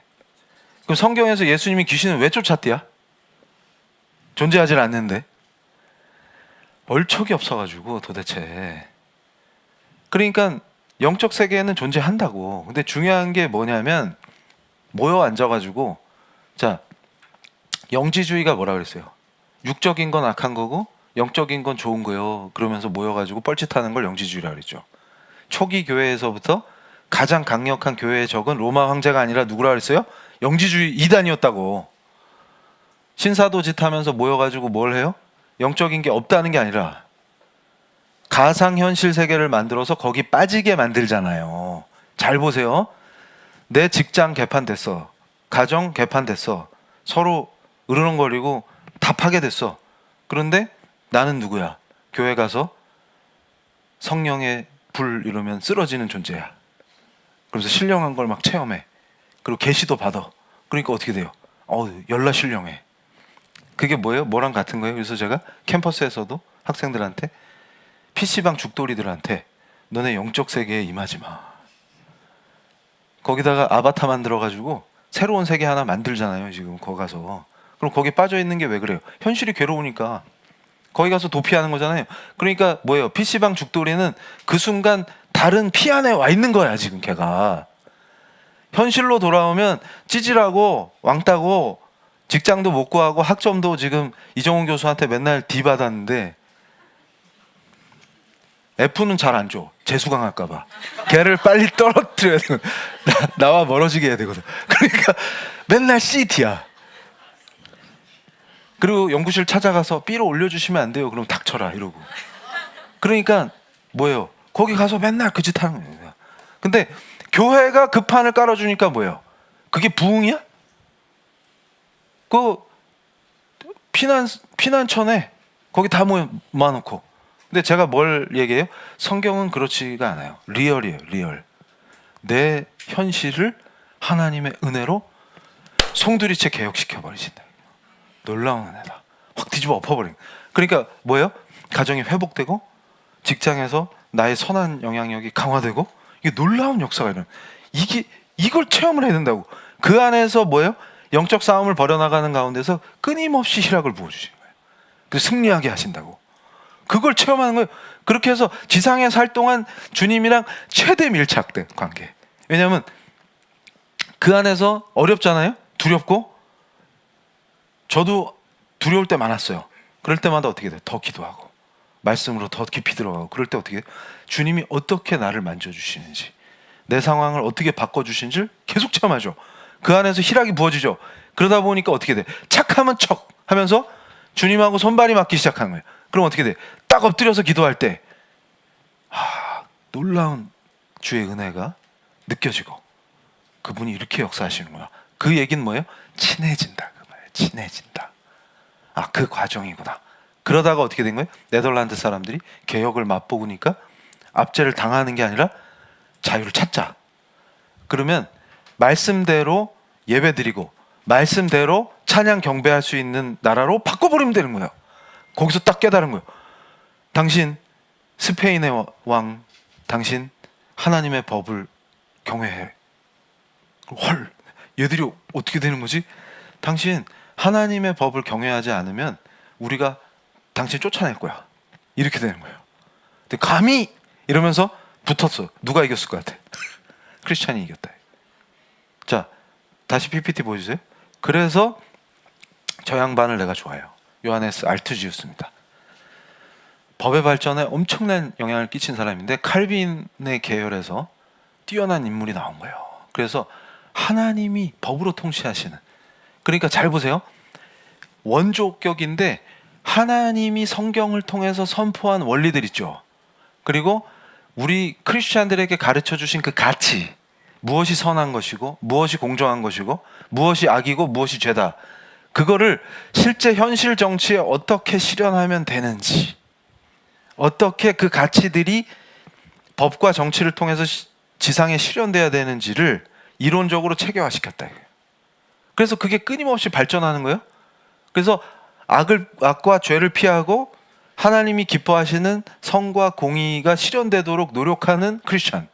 그럼 성경에서 예수님이 귀신을 왜 쫓았대요? 존재하질 않는데. 얼척이 없어가지고 도대체. 그러니까 영적 세계에는 존재한다고. 근데 중요한 게 뭐냐면, 모여 앉아가지고, 자, 영지주의가 뭐라 그랬어요? 육적인 건 악한 거고 영적인 건 좋은 거예요. 그러면서 모여가지고 뻘짓하는 걸 영지주의라 그랬죠. 초기 교회에서부터 가장 강력한 교회의 적은 로마 황제가 아니라 누구라 그랬어요? 영지주의 이단이었다고. 신사도 짓 하면서 모여가지고 뭘 해요? 영적인 게 없다는 게 아니라 가상현실 세계를 만들어서 거기 빠지게 만들잖아요. 잘 보세요. 내 직장 개판됐어. 가정 개판됐어. 서로 으르렁거리고 다 파괴됐어. 그런데 나는 누구야? 교회 가서 성령의 불 이러면 쓰러지는 존재야. 그래서 신령한 걸 막 체험해. 그리고 계시도 받아. 그러니까 어떻게 돼요? 열나 신령해. 그게 뭐예요? 뭐랑 같은 거예요? 그래서 제가 캠퍼스에서도 학생들한테, PC방 죽돌이들한테, 너네 영적 세계에 임하지 마. 거기다가 아바타 만들어가지고 새로운 세계 하나 만들잖아요. 지금 거기 가서. 그럼 거기 빠져있는 게 왜 그래요? 현실이 괴로우니까. 거기 가서 도피하는 거잖아요. 그러니까 뭐예요? PC방 죽돌이는 그 순간 다른 피 안에 와 있는 거야. 지금 걔가. 현실로 돌아오면 찌질하고 왕따고 직장도 못 구하고 학점도 지금 이정훈 교수한테 맨날 D 받았는데 F는 잘 안 줘. 재수 강할까 봐. 걔를 빨리 떨어뜨려야 되거든. 나와 멀어지게 해야 되거든. 그러니까 맨날 C, D야. 그리고 연구실 찾아가서 B로 올려주시면 안 돼요. 그럼 닥쳐라 이러고. 그러니까 뭐예요? 거기 가서 맨날 그 짓 하는 거예요. 근데 교회가 그 판을 깔아주니까 뭐예요? 그게 부흥이야? 그 피난처네. 거기 다 모아놓고. 근데 제가 뭘 얘기해요? 성경은 그렇지가 않아요. 리얼이에요. 리얼. 내 현실을 하나님의 은혜로 송두리째 개혁시켜버리신다. 놀라운 은혜다. 확 뒤집어 엎어버린. 그러니까 뭐예요? 가정이 회복되고 직장에서 나의 선한 영향력이 강화되고, 이게 놀라운 역사가 일어나요. 이걸 체험을 해야 된다고. 그 안에서 뭐예요? 영적 싸움을 벌여나가는 가운데서 끊임없이 희락을 부어주시는 거예요. 그래서 승리하게 하신다고. 그걸 체험하는 거예요. 그렇게 해서 지상에 살 동안 주님이랑 최대 밀착된 관계. 왜냐하면 그 안에서 어렵잖아요. 두렵고. 저도 두려울 때 많았어요. 그럴 때마다 어떻게 돼요? 더 기도하고 말씀으로 더 깊이 들어가고. 그럴 때 어떻게 해요? 주님이 어떻게 나를 만져주시는지, 내 상황을 어떻게 바꿔주시는지를 계속 체험하죠. 그 안에서 희락이 부어지죠. 그러다 보니까 어떻게 돼? 착하면 척 하면서 주님하고 손발이 맞기 시작하는 거예요. 그럼 어떻게 돼? 딱 엎드려서 기도할 때 놀라운 주의 은혜가 느껴지고 그분이 이렇게 역사하시는구나. 그 얘기는 뭐예요? 친해진다. 그 말이에요. 친해진다. 그 과정이구나. 그러다가 어떻게 된 거예요? 네덜란드 사람들이 개혁을 맛보니까 압제를 당하는 게 아니라 자유를 찾자. 그러면 말씀대로 예배드리고 말씀대로 찬양 경배할 수 있는 나라로 바꿔버리면 되는 거예요. 거기서 딱 깨달은 거예요. 당신 스페인의 왕, 당신 하나님의 법을 경외해. 헐, 얘들이 어떻게 되는 거지? 당신 하나님의 법을 경외하지 않으면 우리가 당신 쫓아낼 거야. 이렇게 되는 거예요. 근데 감히 이러면서 붙었어. 누가 이겼을 것 같아? 크리스찬이 이겼다. 자, 다시 PPT 보여주세요. 그래서 저 양반을 내가 좋아해요. 요하네스 알투지우스입니다. 법의 발전에 엄청난 영향을 끼친 사람인데 칼빈의 계열에서 뛰어난 인물이 나온 거예요. 그래서 하나님이 법으로 통치하시는, 그러니까 잘 보세요. 원조격인데 하나님이 성경을 통해서 선포한 원리들 있죠. 그리고 우리 크리스찬들에게 가르쳐 주신 그 가치, 무엇이 선한 것이고 무엇이 공정한 것이고 무엇이 악이고 무엇이 죄다, 그거를 실제 현실 정치에 어떻게 실현하면 되는지, 어떻게 그 가치들이 법과 정치를 통해서 지상에 실현돼야 되는지를 이론적으로 체계화시켰다. 그래서 그게 끊임없이 발전하는 거예요. 그래서 악과 죄를 피하고 하나님이 기뻐하시는 성과 공의가 실현되도록 노력하는 크리스찬,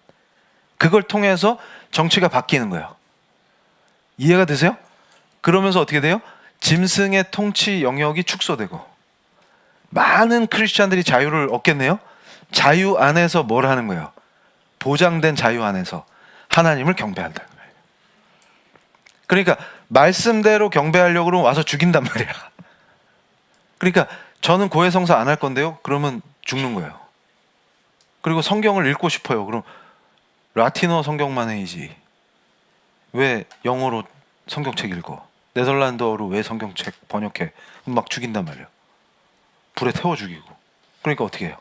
그걸 통해서 정치가 바뀌는 거예요. 이해가 되세요? 그러면서 어떻게 돼요? 짐승의 통치 영역이 축소되고 많은 크리스찬들이 자유를 얻겠네요. 자유 안에서 뭘 하는 거예요? 보장된 자유 안에서 하나님을 경배한다. 그러니까 말씀대로 경배하려고 그러면 와서 죽인단 말이야. 그러니까 저는 고해성사 안 할 건데요. 그러면 죽는 거예요. 그리고 성경을 읽고 싶어요. 그럼 라틴어 성경만 해야지. 왜 영어로 성경책 읽어? 네덜란드어로 왜 성경책 번역해? 그럼 막 죽인단 말이에요. 불에 태워 죽이고. 그러니까 어떻게 해요?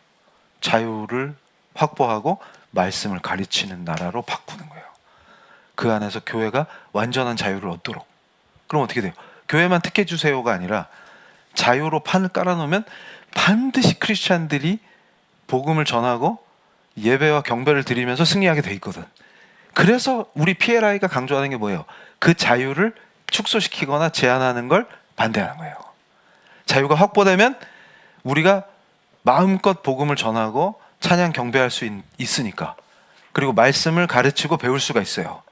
자유를 확보하고 말씀을 가르치는 나라로 바꾸는 거예요. 그 안에서 교회가 완전한 자유를 얻도록. 그럼 어떻게 돼요? 교회만 택해 주세요가 아니라 자유로 판을 깔아놓으면 반드시 크리스찬들이 복음을 전하고 예배와 경배를 드리면서 승리하게 돼 있거든. 그래서 우리 PLI가 강조하는 게 뭐예요? 그 자유를 축소시키거나 제한하는 걸 반대하는 거예요. 자유가 확보되면 우리가 마음껏 복음을 전하고 찬양 경배할 수 있으니까, 그리고 말씀을 가르치고 배울 수가 있어요.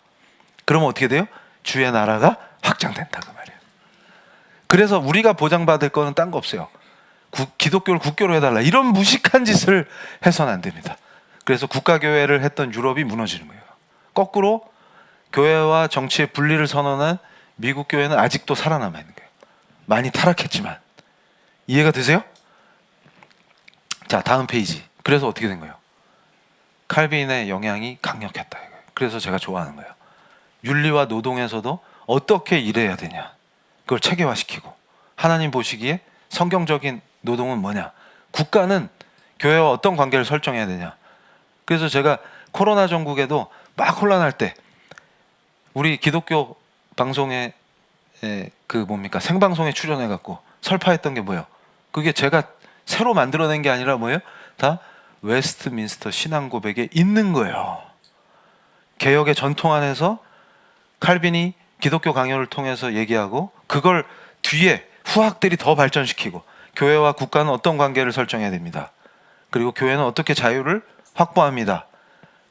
그러면 어떻게 돼요? 주의 나라가 확장된다 그 말이에요. 그래서 우리가 보장받을 거는 딴 거 없어요. 기독교를 국교로 해달라, 이런 무식한 짓을 해서는 안 됩니다. 그래서 국가교회를 했던 유럽이 무너지는 거예요. 거꾸로 교회와 정치의 분리를 선언한 미국 교회는 아직도 살아남아 있는 거예요. 많이 타락했지만. 이해가 되세요? 자, 다음 페이지. 그래서 어떻게 된 거예요? 칼빈의 영향이 강력했다 이거예요. 그래서 제가 좋아하는 거예요. 윤리와 노동에서도 어떻게 일해야 되냐, 그걸 체계화시키고, 하나님 보시기에 성경적인 노동은 뭐냐, 국가는 교회와 어떤 관계를 설정해야 되냐. 그래서 제가 코로나 전국에도 막 혼란할 때 우리 기독교 방송에 생방송에 출연해갖고 설파했던 게 뭐예요? 그게 제가 새로 만들어낸 게 아니라 뭐예요? 다 웨스트민스터 신앙 고백에 있는 거예요. 개혁의 전통 안에서 칼빈이 기독교 강요를 통해서 얘기하고, 그걸 뒤에 후학들이 더 발전시키고, 교회와 국가는 어떤 관계를 설정해야 됩니다. 그리고 교회는 어떻게 자유를 확보합니다.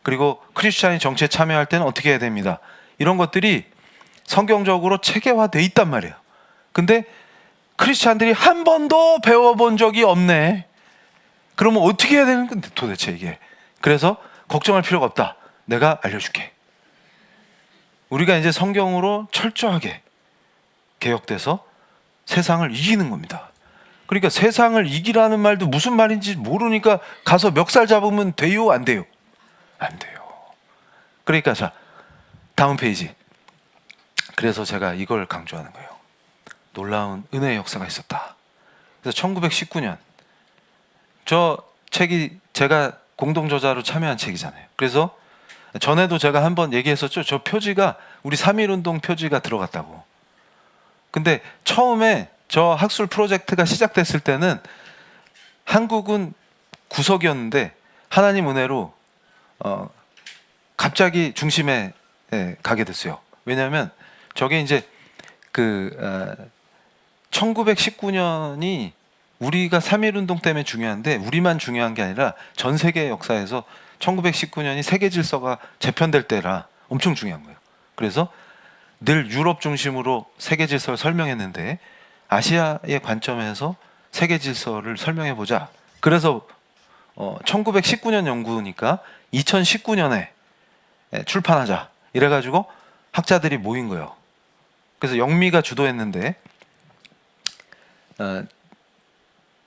그리고 크리스찬이 정치에 참여할 때는 어떻게 해야 됩니다. 이런 것들이 성경적으로 체계화돼 있단 말이에요. 근데 크리스찬들이 한 번도 배워본 적이 없네. 그러면 어떻게 해야 되는 건데 도대체 이게. 그래서 걱정할 필요가 없다. 내가 알려줄게. 우리가 이제 성경으로 철저하게 개혁돼서 세상을 이기는 겁니다. 그러니까 세상을 이기라는 말도 무슨 말인지 모르니까 가서 멱살 잡으면 돼요? 안 돼요? 안 돼요. 그러니까 자, 다음 페이지. 그래서 제가 이걸 강조하는 거예요. 놀라운 은혜의 역사가 있었다. 그래서 1919년 저 책이 제가 공동저자로 참여한 책이잖아요. 그래서 전에도 제가 한번 얘기했었죠. 저 표지가 우리 3.1운동 표지가 들어갔다고. 근데 처음에 저 학술 프로젝트가 시작됐을 때는 한국은 구석이었는데 하나님 은혜로 갑자기 중심에 가게 됐어요. 왜냐하면 저게 이제 1919년이 우리가 3.1운동 때문에 중요한데 우리만 중요한 게 아니라 전 세계 역사에서 1919년이 세계 질서가 재편될 때라 엄청 중요한 거예요. 그래서 늘 유럽 중심으로 세계 질서를 설명했는데 아시아의 관점에서 세계 질서를 설명해 보자. 그래서 1919년 연구니까 2019년에 출판하자. 이래가지고 학자들이 모인 거예요. 그래서 영미가 주도했는데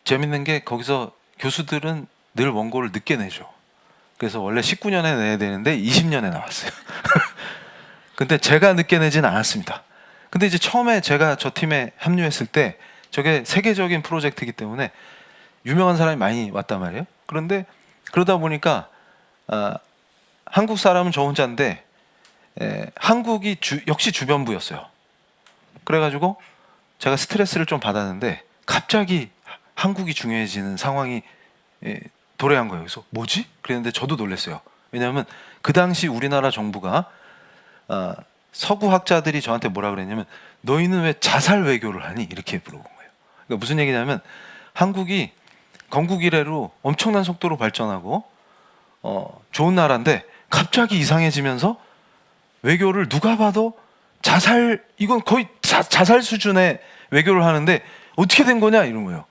재밌는 게 거기서 교수들은 늘 원고를 늦게 내죠. 그래서 원래 19년에 내야 되는데 20년에 나왔어요. 근데 제가 늦게 내진 않았습니다. 근데 이제 처음에 제가 저 팀에 합류했을 때 저게 세계적인 프로젝트이기 때문에 유명한 사람이 많이 왔단 말이에요. 그런데 그러다 보니까 한국 사람은 저 혼자인데 한국이 역시 주변부였어요. 그래가지고 제가 스트레스를 좀 받았는데 갑자기 한국이 중요해지는 상황이 도래한 거예요. 그래서 뭐지? 그랬는데 저도 놀랐어요. 왜냐하면 그 당시 우리나라 정부가 서구 학자들이 저한테 뭐라 그랬냐면 너희는 왜 자살 외교를 하니? 이렇게 물어본 거예요. 그러니까 무슨 얘기냐면 한국이 건국 이래로 엄청난 속도로 발전하고 좋은 나라인데 갑자기 이상해지면서 외교를 누가 봐도 자살, 이건 거의 자살 수준의 외교를 하는데 어떻게 된 거냐 이런 거예요.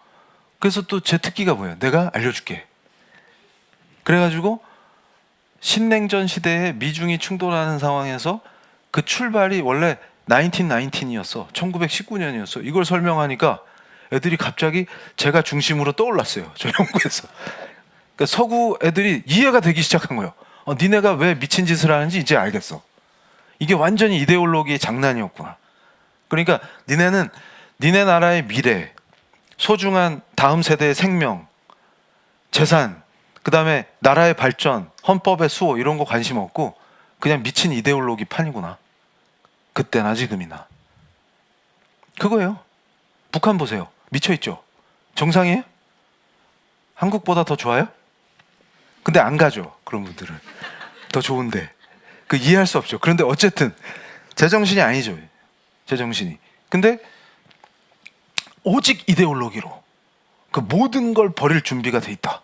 그래서 또 제 특기가 뭐예요? 내가 알려줄게. 그래가지고 신냉전 시대에 미중이 충돌하는 상황에서 그 출발이 원래 1919이었어. 1919년이었어. 이걸 설명하니까 애들이 갑자기 제가 중심으로 떠올랐어요. 저 연구에서. 그러니까 서구 애들이 이해가 되기 시작한 거예요. 니네가 왜 미친 짓을 하는지 이제 알겠어. 이게 완전히 이데올로기의 장난이었구나. 그러니까 니네는 니네 나라의 미래, 소중한 다음 세대의 생명, 재산, 그 다음에 나라의 발전, 헌법의 수호 이런 거 관심 없고 그냥 미친 이데올로기 판이구나. 그때나 지금이나. 그거예요. 북한 보세요. 미쳐있죠? 정상이에요? 한국보다 더 좋아요? 근데 안 가죠. 그런 분들은. 더 좋은데. 그 이해할 수 없죠. 그런데 어쨌든 제정신이 아니죠. 제정신이. 근데 오직 이데올로기로 그 모든 걸 버릴 준비가 돼 있다.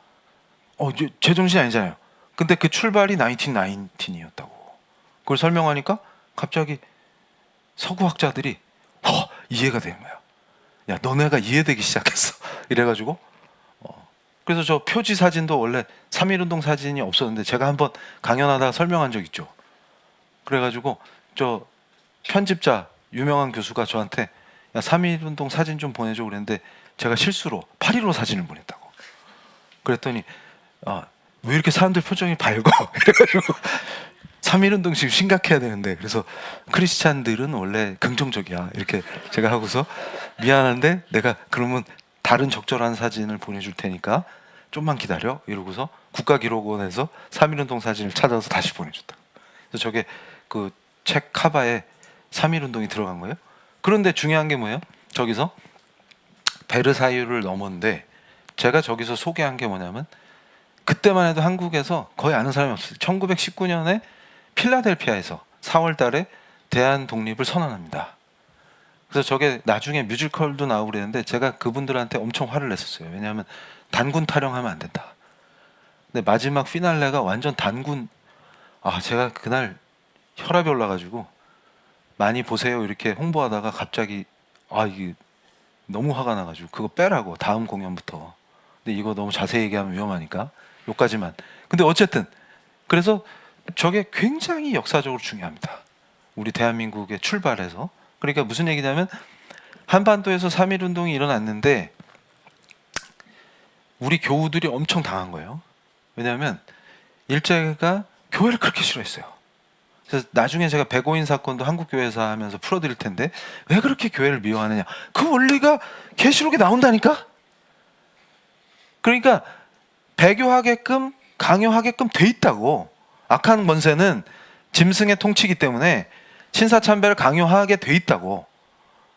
제정신이 아니잖아요. 근데 그 출발이 1919이었다고. 그걸 설명하니까 갑자기 서구 학자들이 이해가 되는 거야. 야, 너네가 이해되기 시작했어. 이래가지고 그래서 저 표지 사진도 원래 3.1운동 사진이 없었는데 제가 한번 강연하다가 설명한 적 있죠. 그래가지고 저 편집자 유명한 교수가 저한테 야, 3.1운동 사진 좀 보내줘 그랬는데 제가 실수로 8.15 사진을 보냈다고. 그랬더니 왜 이렇게 사람들 표정이 밝어? 그래가지고 3.1운동 지금 심각해야 되는데 그래서 크리스찬들은 원래 긍정적이야 이렇게 제가 하고서 미안한데 내가 그러면 다른 적절한 사진을 보내줄 테니까 좀만 기다려 이러고서 국가기록원에서 3.1운동 사진을 찾아서 다시 보내줬다. 그래서 저게 그 책 카바에 3.1운동이 들어간 거예요. 그런데 중요한 게 뭐예요? 저기서 베르사유를 넘었는데 제가 저기서 소개한 게 뭐냐면 그때만 해도 한국에서 거의 아는 사람이 없어요. 1919년에 필라델피아에서 4월 달에 대한 독립을 선언합니다. 그래서 저게 나중에 뮤지컬도 나오고 그랬는데 제가 그분들한테 엄청 화를 냈었어요. 왜냐하면 단군 타령하면 안 된다. 근데 마지막 피날레가 완전 단군. 제가 그날 혈압이 올라가지고 많이 보세요 이렇게 홍보하다가 갑자기 이게 너무 화가 나가지고 그거 빼라고 다음 공연부터. 근데 이거 너무 자세히 얘기하면 위험하니까 요까지만. 근데 어쨌든 그래서 저게 굉장히 역사적으로 중요합니다. 우리 대한민국의 출발에서. 그러니까 무슨 얘기냐면 한반도에서 3.1 운동이 일어났는데 우리 교우들이 엄청 당한 거예요. 왜냐하면 일제가 교회를 그렇게 싫어했어요. 그래서 나중에 제가 백오인 사건도 한국교회에서 하면서 풀어드릴 텐데 왜 그렇게 교회를 미워하느냐. 그 원리가 계시록에 나온다니까. 그러니까 배교하게끔 강요하게끔 돼 있다고. 악한 권세는 짐승의 통치이기 때문에 신사참배를 강요하게 돼 있다고.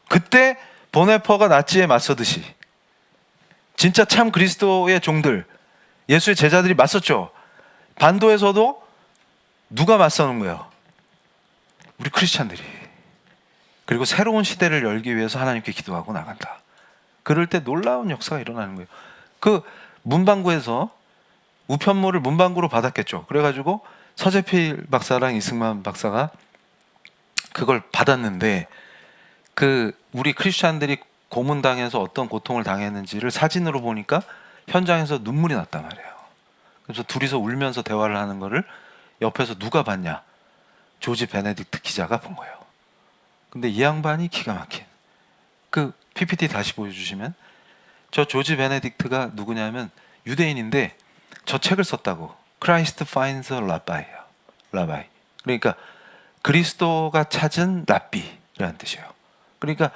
그때 보네퍼가 나치에 맞서듯이 진짜 참 그리스도의 종들, 예수의 제자들이 맞섰죠. 반도에서도 누가 맞서는 거예요? 우리 크리스찬들이. 그리고 새로운 시대를 열기 위해서 하나님께 기도하고 나간다. 그럴 때 놀라운 역사가 일어나는 거예요. 그 문방구에서 우편물을 문방구로 받았겠죠. 그래가지고 서재필 박사랑 이승만 박사가 그걸 받았는데 그 우리 크리스찬들이 고문당해서 어떤 고통을 당했는지를 사진으로 보니까 현장에서 눈물이 났단 말이에요. 그래서 둘이서 울면서 대화를 하는 거를 옆에서 누가 봤냐? 조지 베네딕트 기자가 본 거예요. 근데 이 양반이 기가 막힌. 그 PPT 다시 보여주시면 저 조지 베네딕트가 누구냐면 유대인인데 저 책을 썼다고. Christ finds a rabbi예요. 라바이. 그러니까 그리스도가 찾은 랍비라는 뜻이에요. 그러니까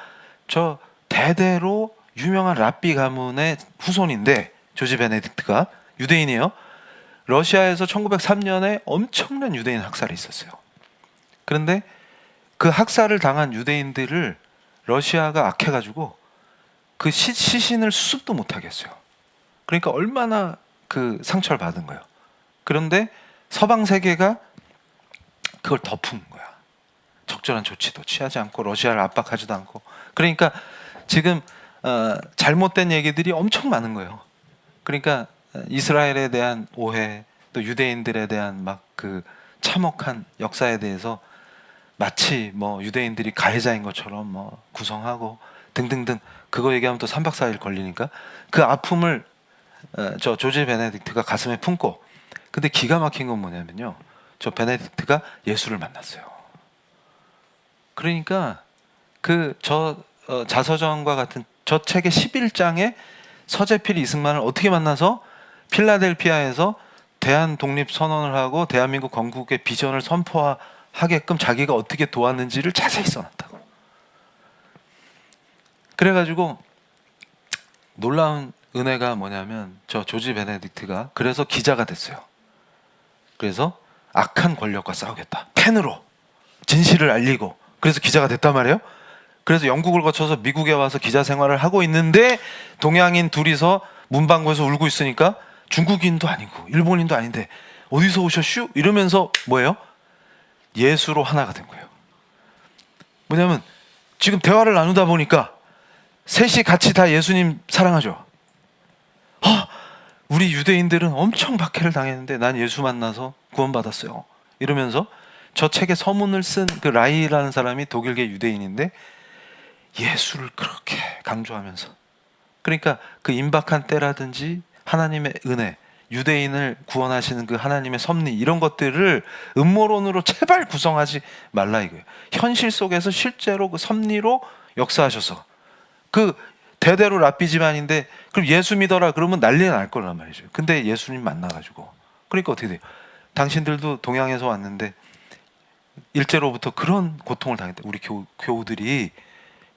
저 대대로 유명한 랍비 가문의 후손인데 조지 베네딕트가 유대인이에요. 러시아에서 1903년에 엄청난 유대인 학살이 있었어요. 그런데 그 학살을 당한 유대인들을 러시아가 악해가지고 그 시신을 수습도 못하게 했어요. 그러니까 얼마나 그 상처를 받은 거예요. 그런데 서방 세계가 그걸 덮은 거야. 적절한 조치도 취하지 않고 러시아를 압박하지도 않고. 그러니까 지금 잘못된 얘기들이 엄청 많은 거예요. 그러니까 이스라엘에 대한 오해, 또 유대인들에 대한 막 그 참혹한 역사에 대해서 마치 뭐 유대인들이 가해자인 것처럼 뭐 구성하고 등등등. 그거 얘기하면 또 3박 4일 걸리니까 그 아픔을 저 조지 베네딕트가 가슴에 품고. 근데 기가 막힌 건 뭐냐면요, 저 베네딕트가 예수를 만났어요. 그러니까 그 자서전과 같은 저 책의 11장에 서재필 이승만을 어떻게 만나서 필라델피아에서 대한 독립 선언을 하고 대한민국 건국의 비전을 선포하게끔 자기가 어떻게 도왔는지를 자세히 써놨다고. 그래가지고 놀라운 은혜가 뭐냐면 저 조지 베네딕트가 그래서 기자가 됐어요. 그래서 악한 권력과 싸우겠다. 펜으로 진실을 알리고. 그래서 기자가 됐단 말이에요. 그래서 영국을 거쳐서 미국에 와서 기자 생활을 하고 있는데 동양인 둘이서 문방구에서 울고 있으니까 중국인도 아니고 일본인도 아닌데 어디서 오셨슈? 이러면서 뭐예요? 예수로 하나가 된 거예요. 뭐냐면 지금 대화를 나누다 보니까 셋이 같이 다 예수님 사랑하죠. 우리 유대인들은 엄청 박해를 당했는데 난 예수 만나서 구원받았어요. 이러면서 저 책에 서문을 쓴 그 라이라는 사람이 독일계 유대인인데 예수를 그렇게 강조하면서, 그러니까 그 임박한 때라든지 하나님의 은혜, 유대인을 구원하시는 그 하나님의 섭리, 이런 것들을 음모론으로 제발 구성하지 말라 이거예요. 현실 속에서 실제로 그 섭리로 역사하셔서 그 대대로 랍비 집안인데 그럼 예수 믿어라 그러면 난리가 날 거란 말이죠. 근데 예수님 만나가지고 그러니까 어떻게 돼요? 당신들도 동양에서 왔는데 일제로부터 그런 고통을 당했다. 우리 교우들이,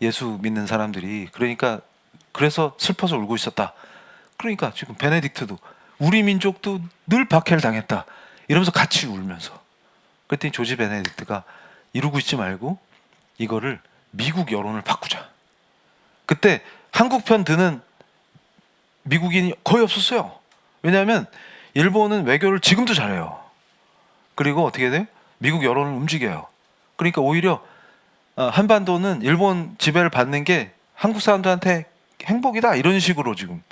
예수 믿는 사람들이. 그러니까 그래서 슬퍼서 울고 있었다. 그러니까 지금 베네딕트도 우리 민족도 늘 박해를 당했다 이러면서 같이 울면서. 그랬더니 조지 베네딕트가 이러고 있지 말고 이거를 미국 여론을 바꾸자. 그때 한국 편 드는 미국인이 거의 없었어요. 왜냐하면 일본은 외교를 지금도 잘해요. 그리고 어떻게 돼요? 미국 여론을 움직여요. 그러니까 오히려 한반도는 일본 지배를 받는 게 한국 사람들한테 행복이다 이런 식으로 지금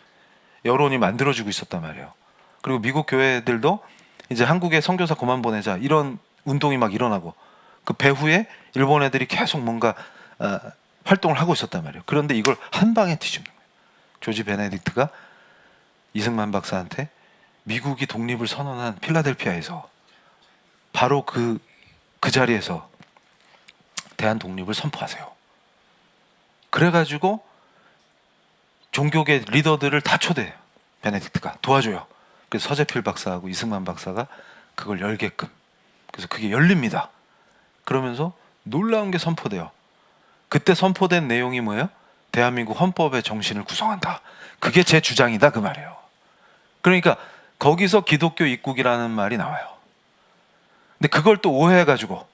여론이 만들어지고 있었단 말이에요. 그리고 미국 교회들도 이제 한국에 선교사 그만 보내자 이런 운동이 막 일어나고 그 배후에 일본 애들이 계속 뭔가 활동을 하고 있었단 말이에요. 그런데 이걸 한 방에 뒤집는 거예요. 조지 베네딕트가 이승만 박사한테 미국이 독립을 선언한 필라델피아에서 바로 그 자리에서 대한 독립을 선포하세요. 그래가지고 종교계 리더들을 다 초대해요. 베네딕트가 도와줘요. 그래서 서재필 박사하고 이승만 박사가 그걸 열게끔, 그래서 그게 열립니다. 그러면서 놀라운 게 선포돼요. 그때 선포된 내용이 뭐예요? 대한민국 헌법의 정신을 구성한다. 그게 제 주장이다, 그 말이에요. 그러니까 거기서 기독교 입국이라는 말이 나와요. 근데 그걸 또 오해해가지고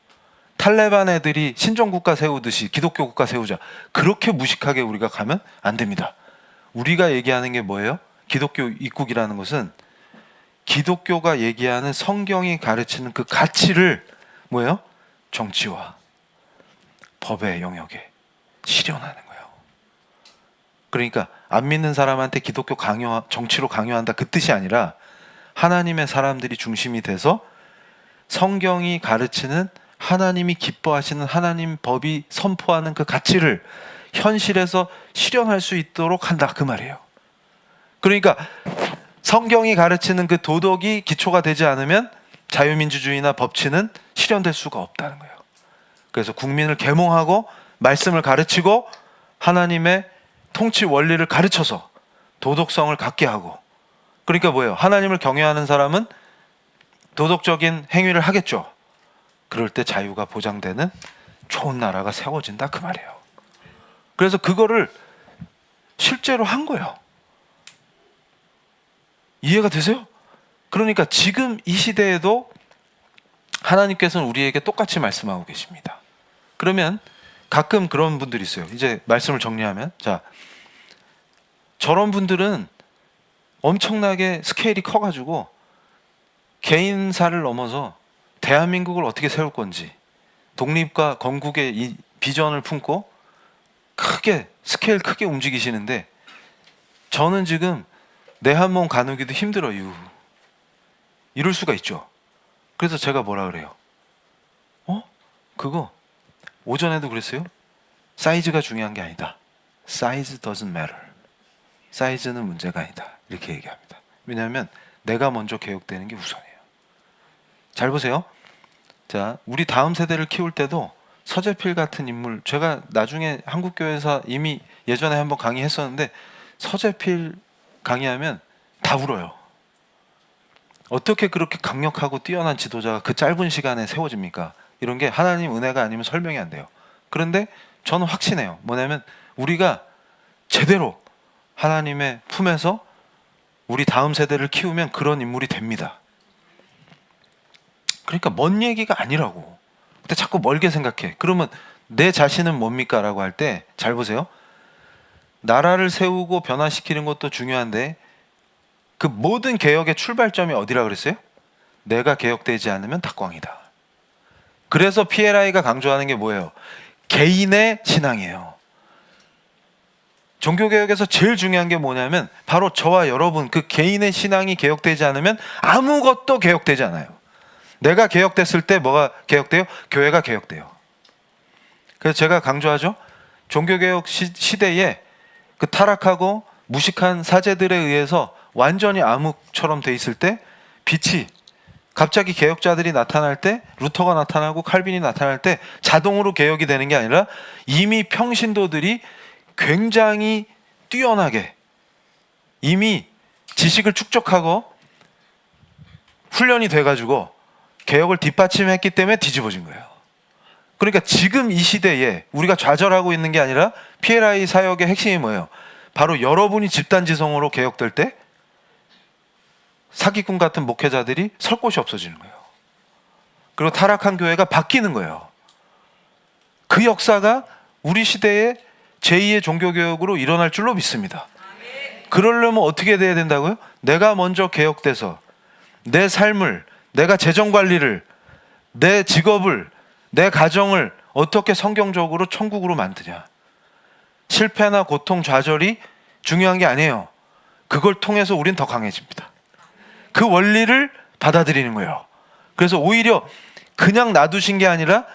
탈레반 애들이 신종국가 세우듯이 기독교 국가 세우자, 그렇게 무식하게 우리가 가면 안 됩니다. 우리가 얘기하는 게 뭐예요? 기독교 입국이라는 것은 기독교가 얘기하는 성경이 가르치는 그 가치를 뭐예요? 정치와 법의 영역에 실현하는 거예요. 그러니까 안 믿는 사람한테 기독교 정치로 강요한다, 그 뜻이 아니라 하나님의 사람들이 중심이 돼서 성경이 가르치는 하나님이 기뻐하시는 하나님 법이 선포하는 그 가치를 현실에서 실현할 수 있도록 한다, 그 말이에요. 그러니까 성경이 가르치는 그 도덕이 기초가 되지 않으면 자유민주주의나 법치는 실현될 수가 없다는 거예요. 그래서 국민을 계몽하고 말씀을 가르치고 하나님의 통치 원리를 가르쳐서 도덕성을 갖게 하고, 그러니까 뭐예요? 하나님을 경외하는 사람은 도덕적인 행위를 하겠죠. 그럴 때 자유가 보장되는 좋은 나라가 세워진다, 그 말이에요. 그래서 그거를 실제로 한 거예요. 이해가 되세요? 그러니까 지금 이 시대에도 하나님께서는 우리에게 똑같이 말씀하고 계십니다. 그러면 가끔 그런 분들이 있어요. 이제 말씀을 정리하면, 자, 저런 분들은 엄청나게 스케일이 커가지고 개인사를 넘어서 대한민국을 어떻게 세울 건지, 독립과 건국의 이 비전을 품고 크게 스케일 크게 움직이시는데, 저는 지금 내 한 몸 가누기도 힘들어요. 이럴 수가 있죠. 그래서 제가 뭐라 그래요? 그거 오전에도 그랬어요. 사이즈가 중요한 게 아니다. Size doesn't matter. 사이즈는 문제가 아니다, 이렇게 얘기합니다. 왜냐하면 내가 먼저 개혁되는 게 우선이에요. 잘 보세요. 자, 우리 다음 세대를 키울 때도 서재필 같은 인물, 제가 나중에 한국교회에서 이미 예전에 한번 강의했었는데, 서재필 강의하면 다 울어요. 어떻게 그렇게 강력하고 뛰어난 지도자가 그 짧은 시간에 세워집니까? 이런 게 하나님 은혜가 아니면 설명이 안 돼요. 그런데 저는 확신해요. 뭐냐면 우리가 제대로 하나님의 품에서 우리 다음 세대를 키우면 그런 인물이 됩니다. 그러니까 먼 얘기가 아니라고. 근데 자꾸 멀게 생각해. 그러면 내 자신은 뭡니까? 라고 할 때 잘 보세요. 나라를 세우고 변화시키는 것도 중요한데 그 모든 개혁의 출발점이 어디라 그랬어요? 내가 개혁되지 않으면 닭광이다. 그래서 PLI가 강조하는 게 뭐예요? 개인의 신앙이에요. 종교개혁에서 제일 중요한 게 뭐냐면 바로 저와 여러분, 그 개인의 신앙이 개혁되지 않으면 아무것도 개혁되지 않아요. 내가 개혁됐을 때 뭐가 개혁돼요? 교회가 개혁돼요. 그래서 제가 강조하죠. 종교개혁 시대에 그 타락하고 무식한 사제들에 의해서 완전히 암흑처럼 돼 있을 때 빛이 갑자기 개혁자들이 나타날 때, 루터가 나타나고 칼빈이 나타날 때 자동으로 개혁이 되는 게 아니라 이미 평신도들이 굉장히 뛰어나게 이미 지식을 축적하고 훈련이 돼가지고 개혁을 뒷받침했기 때문에 뒤집어진 거예요. 그러니까 지금 이 시대에 우리가 좌절하고 있는 게 아니라 PLI 사역의 핵심이 뭐예요? 바로 여러분이 집단지성으로 개혁될 때 사기꾼 같은 목회자들이 설 곳이 없어지는 거예요. 그리고 타락한 교회가 바뀌는 거예요. 그 역사가 우리 시대의 제2의 종교개혁으로 일어날 줄로 믿습니다. 그러려면 어떻게 돼야 된다고요? 내가 먼저 개혁돼서 내 삶을, 내가 재정관리를, 내 직업을, 내 가정을 어떻게 성경적으로 천국으로 만드냐. 실패나 고통, 좌절이 중요한 게 아니에요. 그걸 통해서 우린 더 강해집니다. 그 원리를 받아들이는 거예요. 그래서 오히려 그냥 놔두신 게 아니라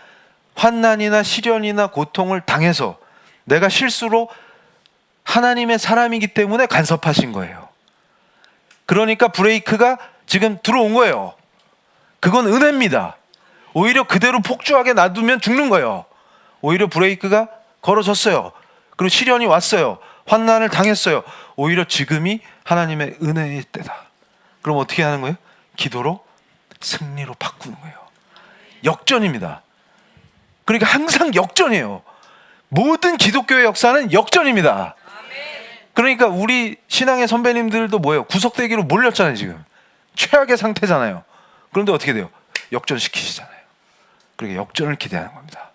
환난이나 시련이나 고통을 당해서 내가 실수로 하나님의 사람이기 때문에 간섭하신 거예요. 그러니까 브레이크가 지금 들어온 거예요. 그건 은혜입니다. 오히려 그대로 폭주하게 놔두면 죽는 거예요. 오히려 브레이크가 걸어졌어요. 그리고 시련이 왔어요. 환난을 당했어요. 오히려 지금이 하나님의 은혜의 때다. 그럼 어떻게 하는 거예요? 기도로 승리로 바꾸는 거예요. 역전입니다. 그러니까 항상 역전이에요. 모든 기독교의 역사는 역전입니다. 그러니까 우리 신앙의 선배님들도 뭐예요? 구속되기로 몰렸잖아요. 지금 최악의 상태잖아요. 그런데 어떻게 돼요? 역전시키시잖아요. 그러니까 역전을 기대하는 겁니다.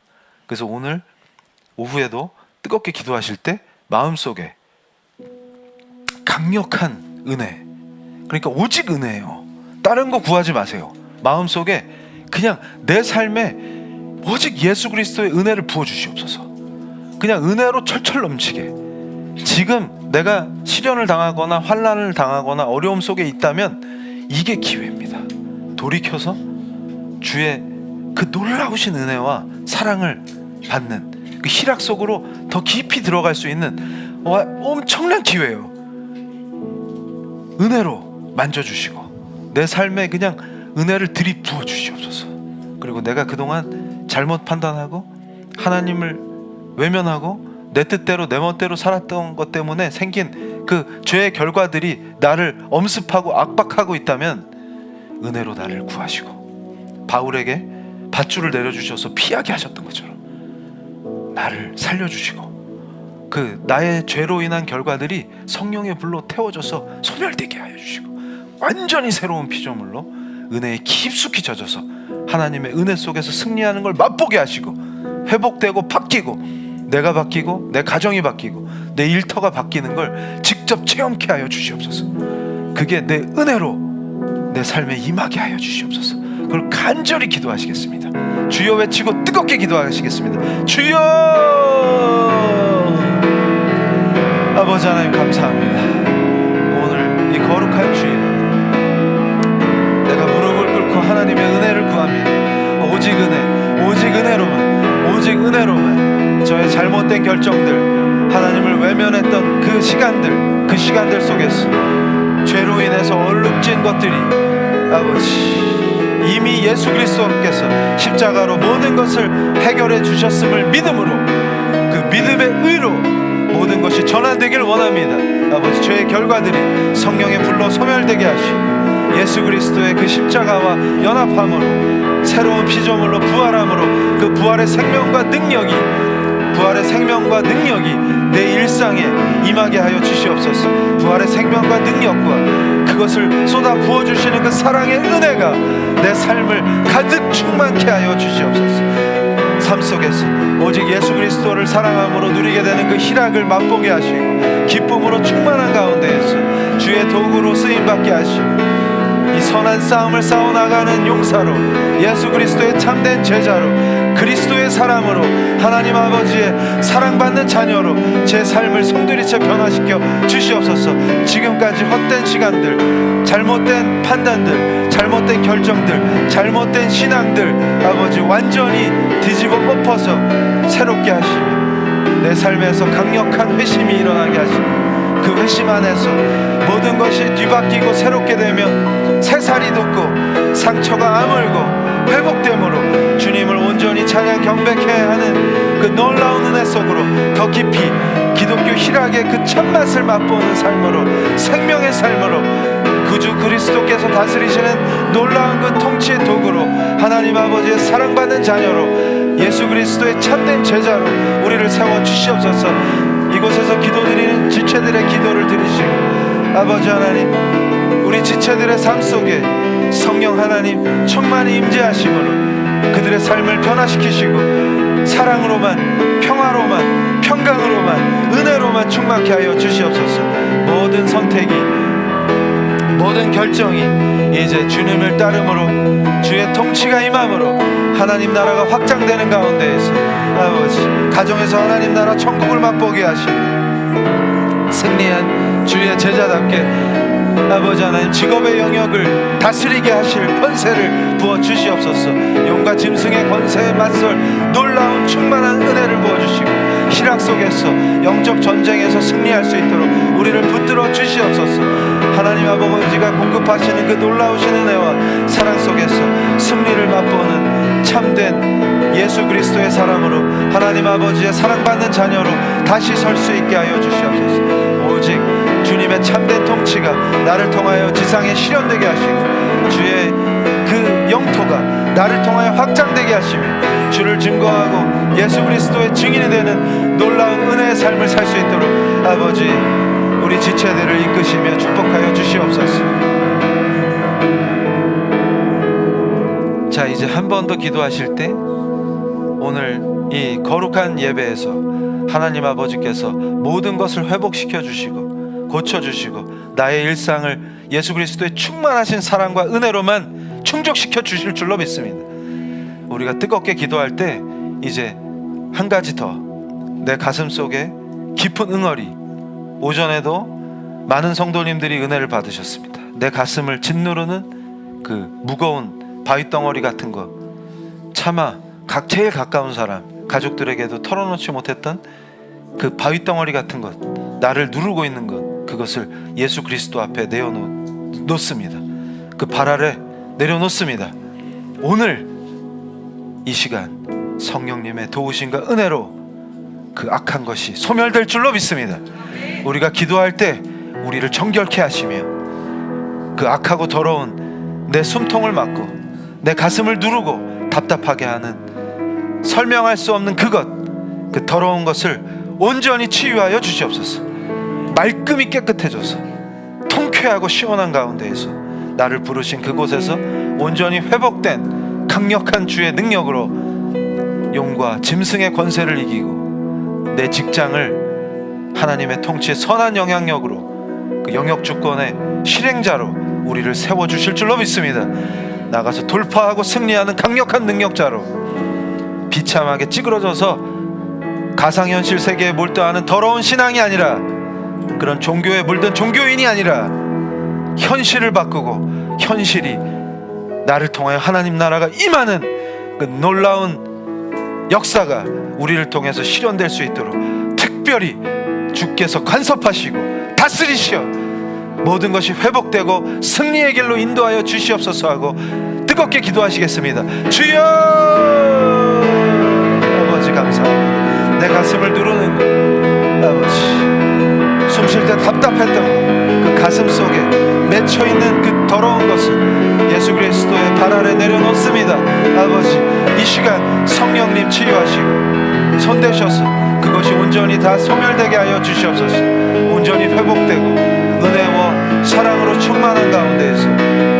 그래서 오늘 오후에도 뜨겁게 기도하실 때 마음속에 강력한 은혜, 그러니까 오직 은혜예요. 다른 거 구하지 마세요. 마음속에 그냥 내 삶에 오직 예수 그리스도의 은혜를 부어주시옵소서. 그냥 은혜로 철철 넘치게. 지금 내가 시련을 당하거나 환난을 당하거나 어려움 속에 있다면 이게 기회입니다. 돌이켜서 주의 그 놀라우신 은혜와 사랑을 받는 그 희락 속으로 더 깊이 들어갈 수 있는 엄청난 기회예요. 은혜로 만져주시고 내 삶에 그냥 은혜를 들이부어 주시옵소서. 그리고 내가 그동안 잘못 판단하고 하나님을 외면하고 내 뜻대로 내 멋대로 살았던 것 때문에 생긴 그 죄의 결과들이 나를 엄습하고 압박하고 있다면 은혜로 나를 구하시고 바울에게 밧줄을 내려주셔서 피하게 하셨던 것처럼 나를 살려주시고 그 나의 죄로 인한 결과들이 성령의 불로 태워져서 소멸되게 하여 주시고 완전히 새로운 피조물로 은혜에 깊숙이 젖어서 하나님의 은혜 속에서 승리하는 걸 맛보게 하시고 회복되고 바뀌고 내가 바뀌고 내 가정이 바뀌고 내 일터가 바뀌는 걸 직접 체험케 하여 주시옵소서. 그게 내 은혜로 내 삶에 임하게 하여 주시옵소서. 그걸 간절히 기도하시겠습니다. 주여 외치고 뜨겁게 기도하시겠습니다. 주여! 아버지 하나님 감사합니다. 오늘 이 거룩한 주일 내가 무릎을 꿇고 하나님의 은혜를 구합니다. 오직 은혜, 오직 은혜로만, 오직 은혜로만 저의 잘못된 결정들, 하나님을 외면했던 그 시간들 속에서 죄로 인해서 얼룩진 것들이 아버지 이미 예수 그리스도께서 십자가로 모든 것을 해결해 주셨음을 믿음으로 그 믿음의 의로 모든 것이 전환되길 원합니다. 아버지 죄의 결과들이 성령의 불로 소멸되게 하시고 예수 그리스도의 그 십자가와 연합함으로 새로운 피조물로 부활함으로 그 부활의 생명과 능력이 내 일상에 임하게 하여 주시옵소서. 부활의 생명과 능력과 그것을 쏟아 부어주시는 그 사랑의 은혜가 내 삶을 가득 충만케 하여 주시옵소서. 삶 속에서 오직 예수 그리스도를 사랑함으로 누리게 되는 그 희락을 맛보게 하시고 기쁨으로 충만한 가운데에서 주의 도구로 쓰임받게 하시고 이 선한 싸움을 싸워나가는 용사로 예수 그리스도의 참된 제자로 그리스도의 사람으로 하나님 아버지의 사랑받는 자녀로 제 삶을 송두리째 변화시켜 주시옵소서. 지금까지 헛된 시간들, 잘못된 판단들, 잘못된 결정들, 잘못된 신앙들 아버지 완전히 뒤집어 엎어서 새롭게 하시며 내 삶에서 강력한 회심이 일어나게 하시며 그 회심 안에서 모든 것이 뒤바뀌고 새롭게 되며 새살이 돋고 상처가 아물고 회복됨으로 주님을 온전히 찬양 경배케 하는 그 놀라운 은혜 속으로 더 깊이 기독교 희락의 그 참맛을 맛보는 삶으로 생명의 삶으로 구주 그리스도께서 다스리시는 놀라운 그 통치의 도구로 하나님 아버지의 사랑받는 자녀로 예수 그리스도의 참된 제자로 우리를 세워 주시옵소서. 이곳에서 기도드리는 지체들의 기도를 들으시고 아버지 하나님 우리 지체들의 삶 속에 성령 하나님 충만히 임재하심으로 그들의 삶을 변화시키시고 사랑으로만 평화로만 평강으로만 은혜로만 충만케 하여 주시옵소서. 모든 선택이 모든 결정이 이제 주님을 따름으로 주의 통치가 임함으로 하나님 나라가 확장되는 가운데에서 아버지 가정에서 하나님 나라 천국을 맛보게 하시고 승리한 주의 제자답게 아버지 하나님 직업의 영역을 다스리게 하실 권세를 부어주시옵소서. 용과 짐승의 권세에 맞설 놀라운 충만한 은혜를 부어주시고 시락 속에서 영적 전쟁에서 승리할 수 있도록 우리를 붙들어 주시옵소서. 하나님 아버지가 공급하시는 그 놀라우신 은혜와 사랑 속에서 승리를 맛보는 참된 예수 그리스도의 사람으로, 하나님 아버지의 사랑받는 자녀로 다시 설 수 있게 하여 주시옵소서. 오직 주님의 참된 통치가 나를 통하여 지상에 실현되게 하시고, 주의 그 영토가 나를 통하여 확장되게 하시며, 주를 증거하고 예수 그리스도의 증인이 되는 놀라운 은혜의 삶을 살 수 있도록 아버지, 우리 지체들을 이끄시며 축복하여 주시옵소서. 자, 이제 한 번 더 기도하실 때, 오늘 이 거룩한 예배에서 하나님 아버지께서 모든 것을 회복시켜 주시고 고쳐주시고 나의 일상을 예수 그리스도의 충만하신 사랑과 은혜로만 충족시켜 주실 줄로 믿습니다. 우리가 뜨겁게 기도할 때 이제 한 가지 더, 내 가슴 속에 깊은 응어리, 오전에도 많은 성도님들이 은혜를 받으셨습니다. 내 가슴을 짓누르는 그 무거운 바위덩어리 같은 거, 차마 제일 가까운 사람, 가족들에게도 털어놓지 못했던 그 바위덩어리 같은 것, 나를 누르고 있는 것, 그것을 예수 그리스도 앞에 내어놓습니다. 그 발 아래 내려놓습니다. 오늘 이 시간 성령님의 도우심과 은혜로 그 악한 것이 소멸될 줄로 믿습니다. 우리가 기도할 때 우리를 정결케 하시며 그 악하고 더러운 내 숨통을 막고 내 가슴을 누르고 답답하게 하는 설명할 수 없는 그것, 그 더러운 것을 온전히 치유하여 주시옵소서. 말끔히 깨끗해져서 통쾌하고 시원한 가운데에서 나를 부르신 그곳에서 온전히 회복된 강력한 주의 능력으로 용과 짐승의 권세를 이기고, 내 직장을 하나님의 통치의 선한 영향력으로 그 영역 주권의 실행자로 우리를 세워주실 줄로 믿습니다. 나가서 돌파하고 승리하는 강력한 능력자로, 비참하게 찌그러져서 가상현실 세계에 몰두하는 더러운 신앙이 아니라, 그런 종교에 물든 종교인이 아니라 현실을 바꾸고 현실이 나를 통하여 하나님 나라가 임하는 그 놀라운 역사가 우리를 통해서 실현될 수 있도록 특별히 주께서 간섭하시고 다스리시어 모든 것이 회복되고 승리의 길로 인도하여 주시옵소서 하고 뜨겁게 기도하시겠습니다. 주여! 아버지 감사합니다. 내 가슴을 누르는 것, 아버지, 숨 쉴 때 답답했던 것, 그 가슴 속에 맺혀있는 그 더러운 것을 예수 그리스도의 발 아래 내려놓습니다. 아버지, 이 시간 성령님 치유하시고 손대셔서 그것이 온전히 다 소멸되게 하여 주시옵소서. 온전히 회복되고 은혜와 사랑으로 충만한 가운데에서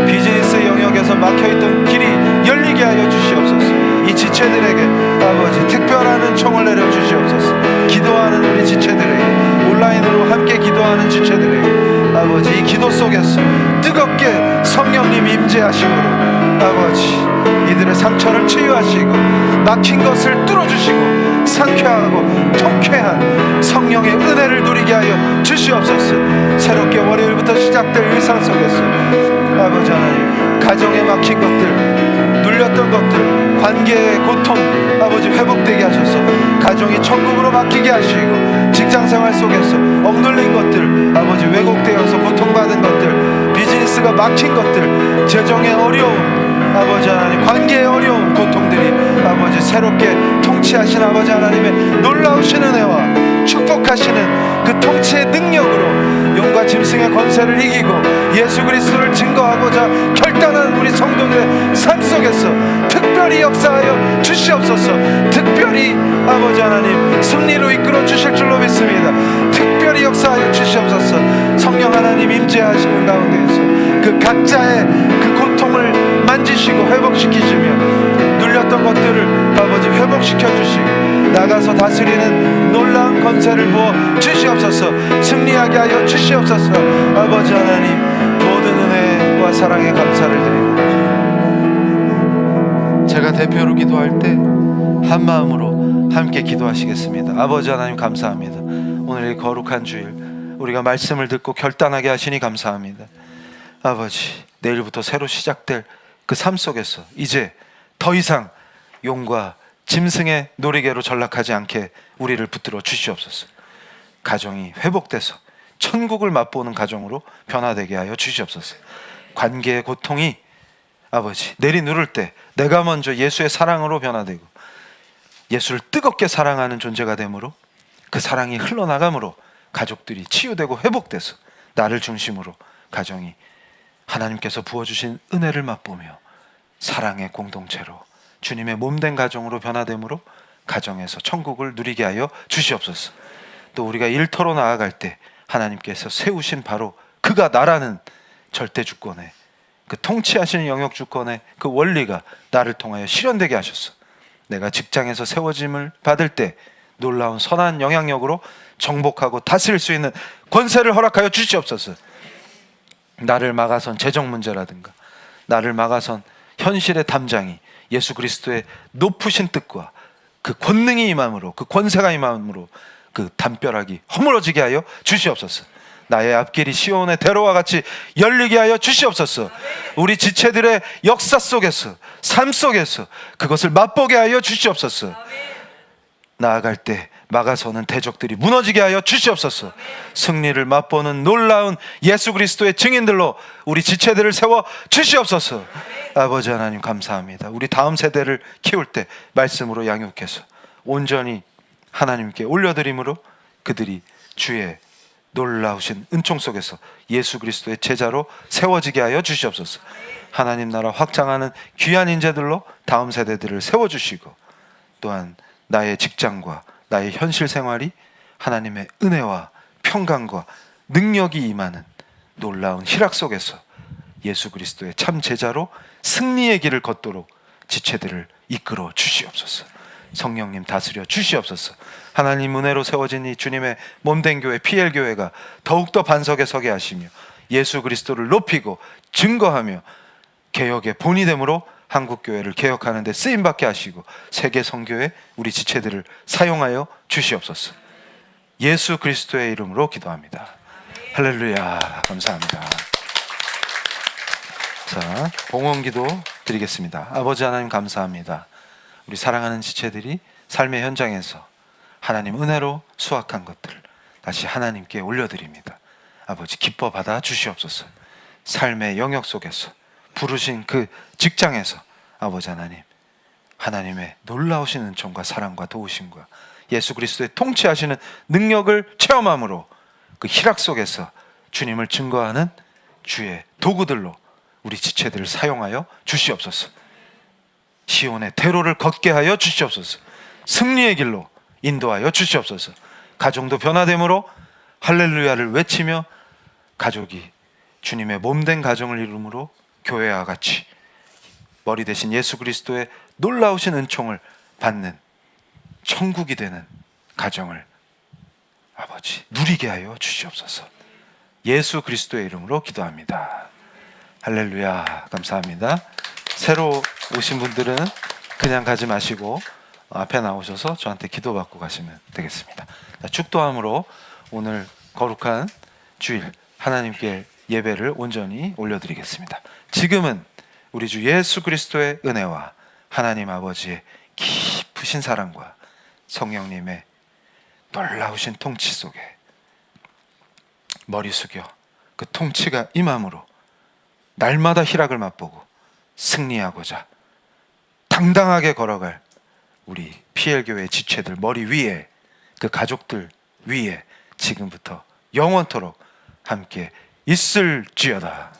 비즈니스 영역에서 막혀있던 길이 열리게 하여 주시옵소서. 이 지체들에게 아버지 특별한 은총을 내려 주시옵소서. 기도하는 우리 지체들에게, 온라인으로 함께 기도하는 지체들에게 아버지, 이 기도 속에서 뜨겁게 성령님 임재하심으로 아버지, 이들의 상처를 치유하시고 막힌 것을 뚫어주시고 상쾌하고 통쾌한 성령의 은혜를 누리게 하여 주시옵소서. 새롭게 월요일부터 시작될 일상 속에서 아버지 하나님, 가정에 막힌 것들, 눌렸던 것들, 관계의 고통 아버지 회복되게 하셔서 가정이 천국으로 바뀌게 하시고, 직장생활 속에서 억눌린 것들 아버지, 왜곡되어서 고통받은 것들, 비즈니스가 막힌 것들, 재정의 어려움 아버지 하나님, 관계의 어려움, 고통들이 아버지 새롭게 통치하신 아버지 하나님의 놀라우신 은혜와 축복하시는 그 통치의 능력으로 용과 짐승의 권세를 이기고 예수 그리스도를 증거하고자 결단한 우리 성도들의 삶 속에서 특별히 역사하여 주시옵소서. 특별히 아버지 하나님 승리로 이끌어 주실 줄로 믿습니다. 특별히 역사하여 주시옵소서. 성령 하나님 임재하시는 가운데에서 그 각자의 그 고통을 만지시고 회복시키시며 눌렸던 것들을 아버지 회복시켜 주시고 나가서 다스리는 놀라운 권세를 부어 주시옵소서. 승리하게 하여 주시옵소서. 아버지 하나님, 모든 은혜와 사랑에 감사를 드립니다. 제가 대표로 기도할 때 한 마음으로 함께 기도하시겠습니다. 아버지 하나님 감사합니다. 오늘 이 거룩한 주일 우리가 말씀을 듣고 결단하게 하시니 감사합니다. 아버지, 내일부터 새로 시작될 그 삶 속에서 이제 더 이상 용과 짐승의 놀이개로 전락하지 않게 우리를 붙들어 주시옵소서. 가정이 회복돼서 천국을 맛보는 가정으로 변화되게 하여 주시옵소서. 관계의 고통이 아버지 내리누를 때 내가 먼저 예수의 사랑으로 변화되고 예수를 뜨겁게 사랑하는 존재가 되므로 그 사랑이 흘러나감으로 가족들이 치유되고 회복돼서 나를 중심으로 가정이 하나님께서 부어주신 은혜를 맛보며 사랑의 공동체로 주님의 몸된 가정으로 변화되므로 가정에서 천국을 누리게 하여 주시옵소서. 또 우리가 일터로 나아갈 때 하나님께서 세우신 바로 그가 나라는 절대 주권의 그 통치하시는 영역 주권의 그 원리가 나를 통하여 실현되게 하셨어. 내가 직장에서 세워짐을 받을 때 놀라운 선한 영향력으로 정복하고 다스릴 수 있는 권세를 허락하여 주시옵소서. 나를 막아선 재정 문제라든가 나를 막아선 현실의 담장이 예수 그리스도의 높으신 뜻과 그 권능이 임함으로 그 권세가 임함으로 그 담벼락이 허물어지게 하여 주시옵소서. 나의 앞길이 시온의 대로와 같이 열리게 하여 주시옵소서. 우리 지체들의 역사 속에서 삶 속에서 그것을 맛보게 하여 주시옵소서. 나아갈 때 막아서는 대적들이 무너지게 하여 주시옵소서. 승리를 맛보는 놀라운 예수 그리스도의 증인들로 우리 지체들을 세워 주시옵소서. 아버지 하나님 감사합니다. 우리 다음 세대를 키울 때 말씀으로 양육해서 온전히 하나님께 올려드림으로 그들이 주의 놀라우신 은총 속에서 예수 그리스도의 제자로 세워지게 하여 주시옵소서. 하나님 나라 확장하는 귀한 인재들로 다음 세대들을 세워주시고 또한 나의 직장과 나의 현실 생활이 하나님의 은혜와 평강과 능력이 임하는 놀라운 희락 속에서 예수 그리스도의 참 제자로 승리의 길을 걷도록 지체들을 이끌어 주시옵소서. 성령님 다스려 주시옵소서. 하나님 은혜로 세워진 이 주님의 몸된 교회 PL교회가 더욱더 반석에 서게 하시며 예수 그리스도를 높이고 증거하며 개혁의 본이 되므로 한국교회를 개혁하는 데 쓰임받게 하시고 세계 선교에 우리 지체들을 사용하여 주시옵소서. 예수 그리스도의 이름으로 기도합니다. 할렐루야. 감사합니다. 자, 봉헌기도 드리겠습니다. 아버지 하나님 감사합니다. 우리 사랑하는 지체들이 삶의 현장에서 하나님 은혜로 수확한 것들 다시 하나님께 올려드립니다. 아버지 기뻐 받아 주시옵소서. 삶의 영역 속에서 부르신 그 직장에서 아버지 하나님 하나님의 놀라우신 은총과 사랑과 도우심과 예수 그리스도의 통치하시는 능력을 체험함으로 그 희락 속에서 주님을 증거하는 주의 도구들로 우리 지체들을 사용하여 주시옵소서. 시온의 대로를 걷게 하여 주시옵소서. 승리의 길로 인도하여 주시옵소서. 가정도 변화됨으로 할렐루야를 외치며 가족이 주님의 몸된 가정을 이루므로 교회와 같이 머리 대신 예수 그리스도의 놀라우신 은총을 받는 천국이 되는 가정을 아버지 누리게 하여 주시옵소서. 예수 그리스도의 이름으로 기도합니다. 할렐루야. 감사합니다. 새로 오신 분들은 그냥 가지 마시고 앞에 나오셔서 저한테 기도받고 가시면 되겠습니다. 축도함으로 오늘 거룩한 주일 하나님께 예배를 온전히 올려드리겠습니다. 지금은 우리 주 예수 그리스도의 은혜와 하나님 아버지의 깊으신 사랑과 성령님의 놀라우신 통치 속에 머리 숙여 그 통치가 임함으로 날마다 희락을 맛보고 승리하고자 당당하게 걸어갈 우리 PL교회 지체들 머리 위에 그 가족들 위에 지금부터 영원토록 함께 있을지어다.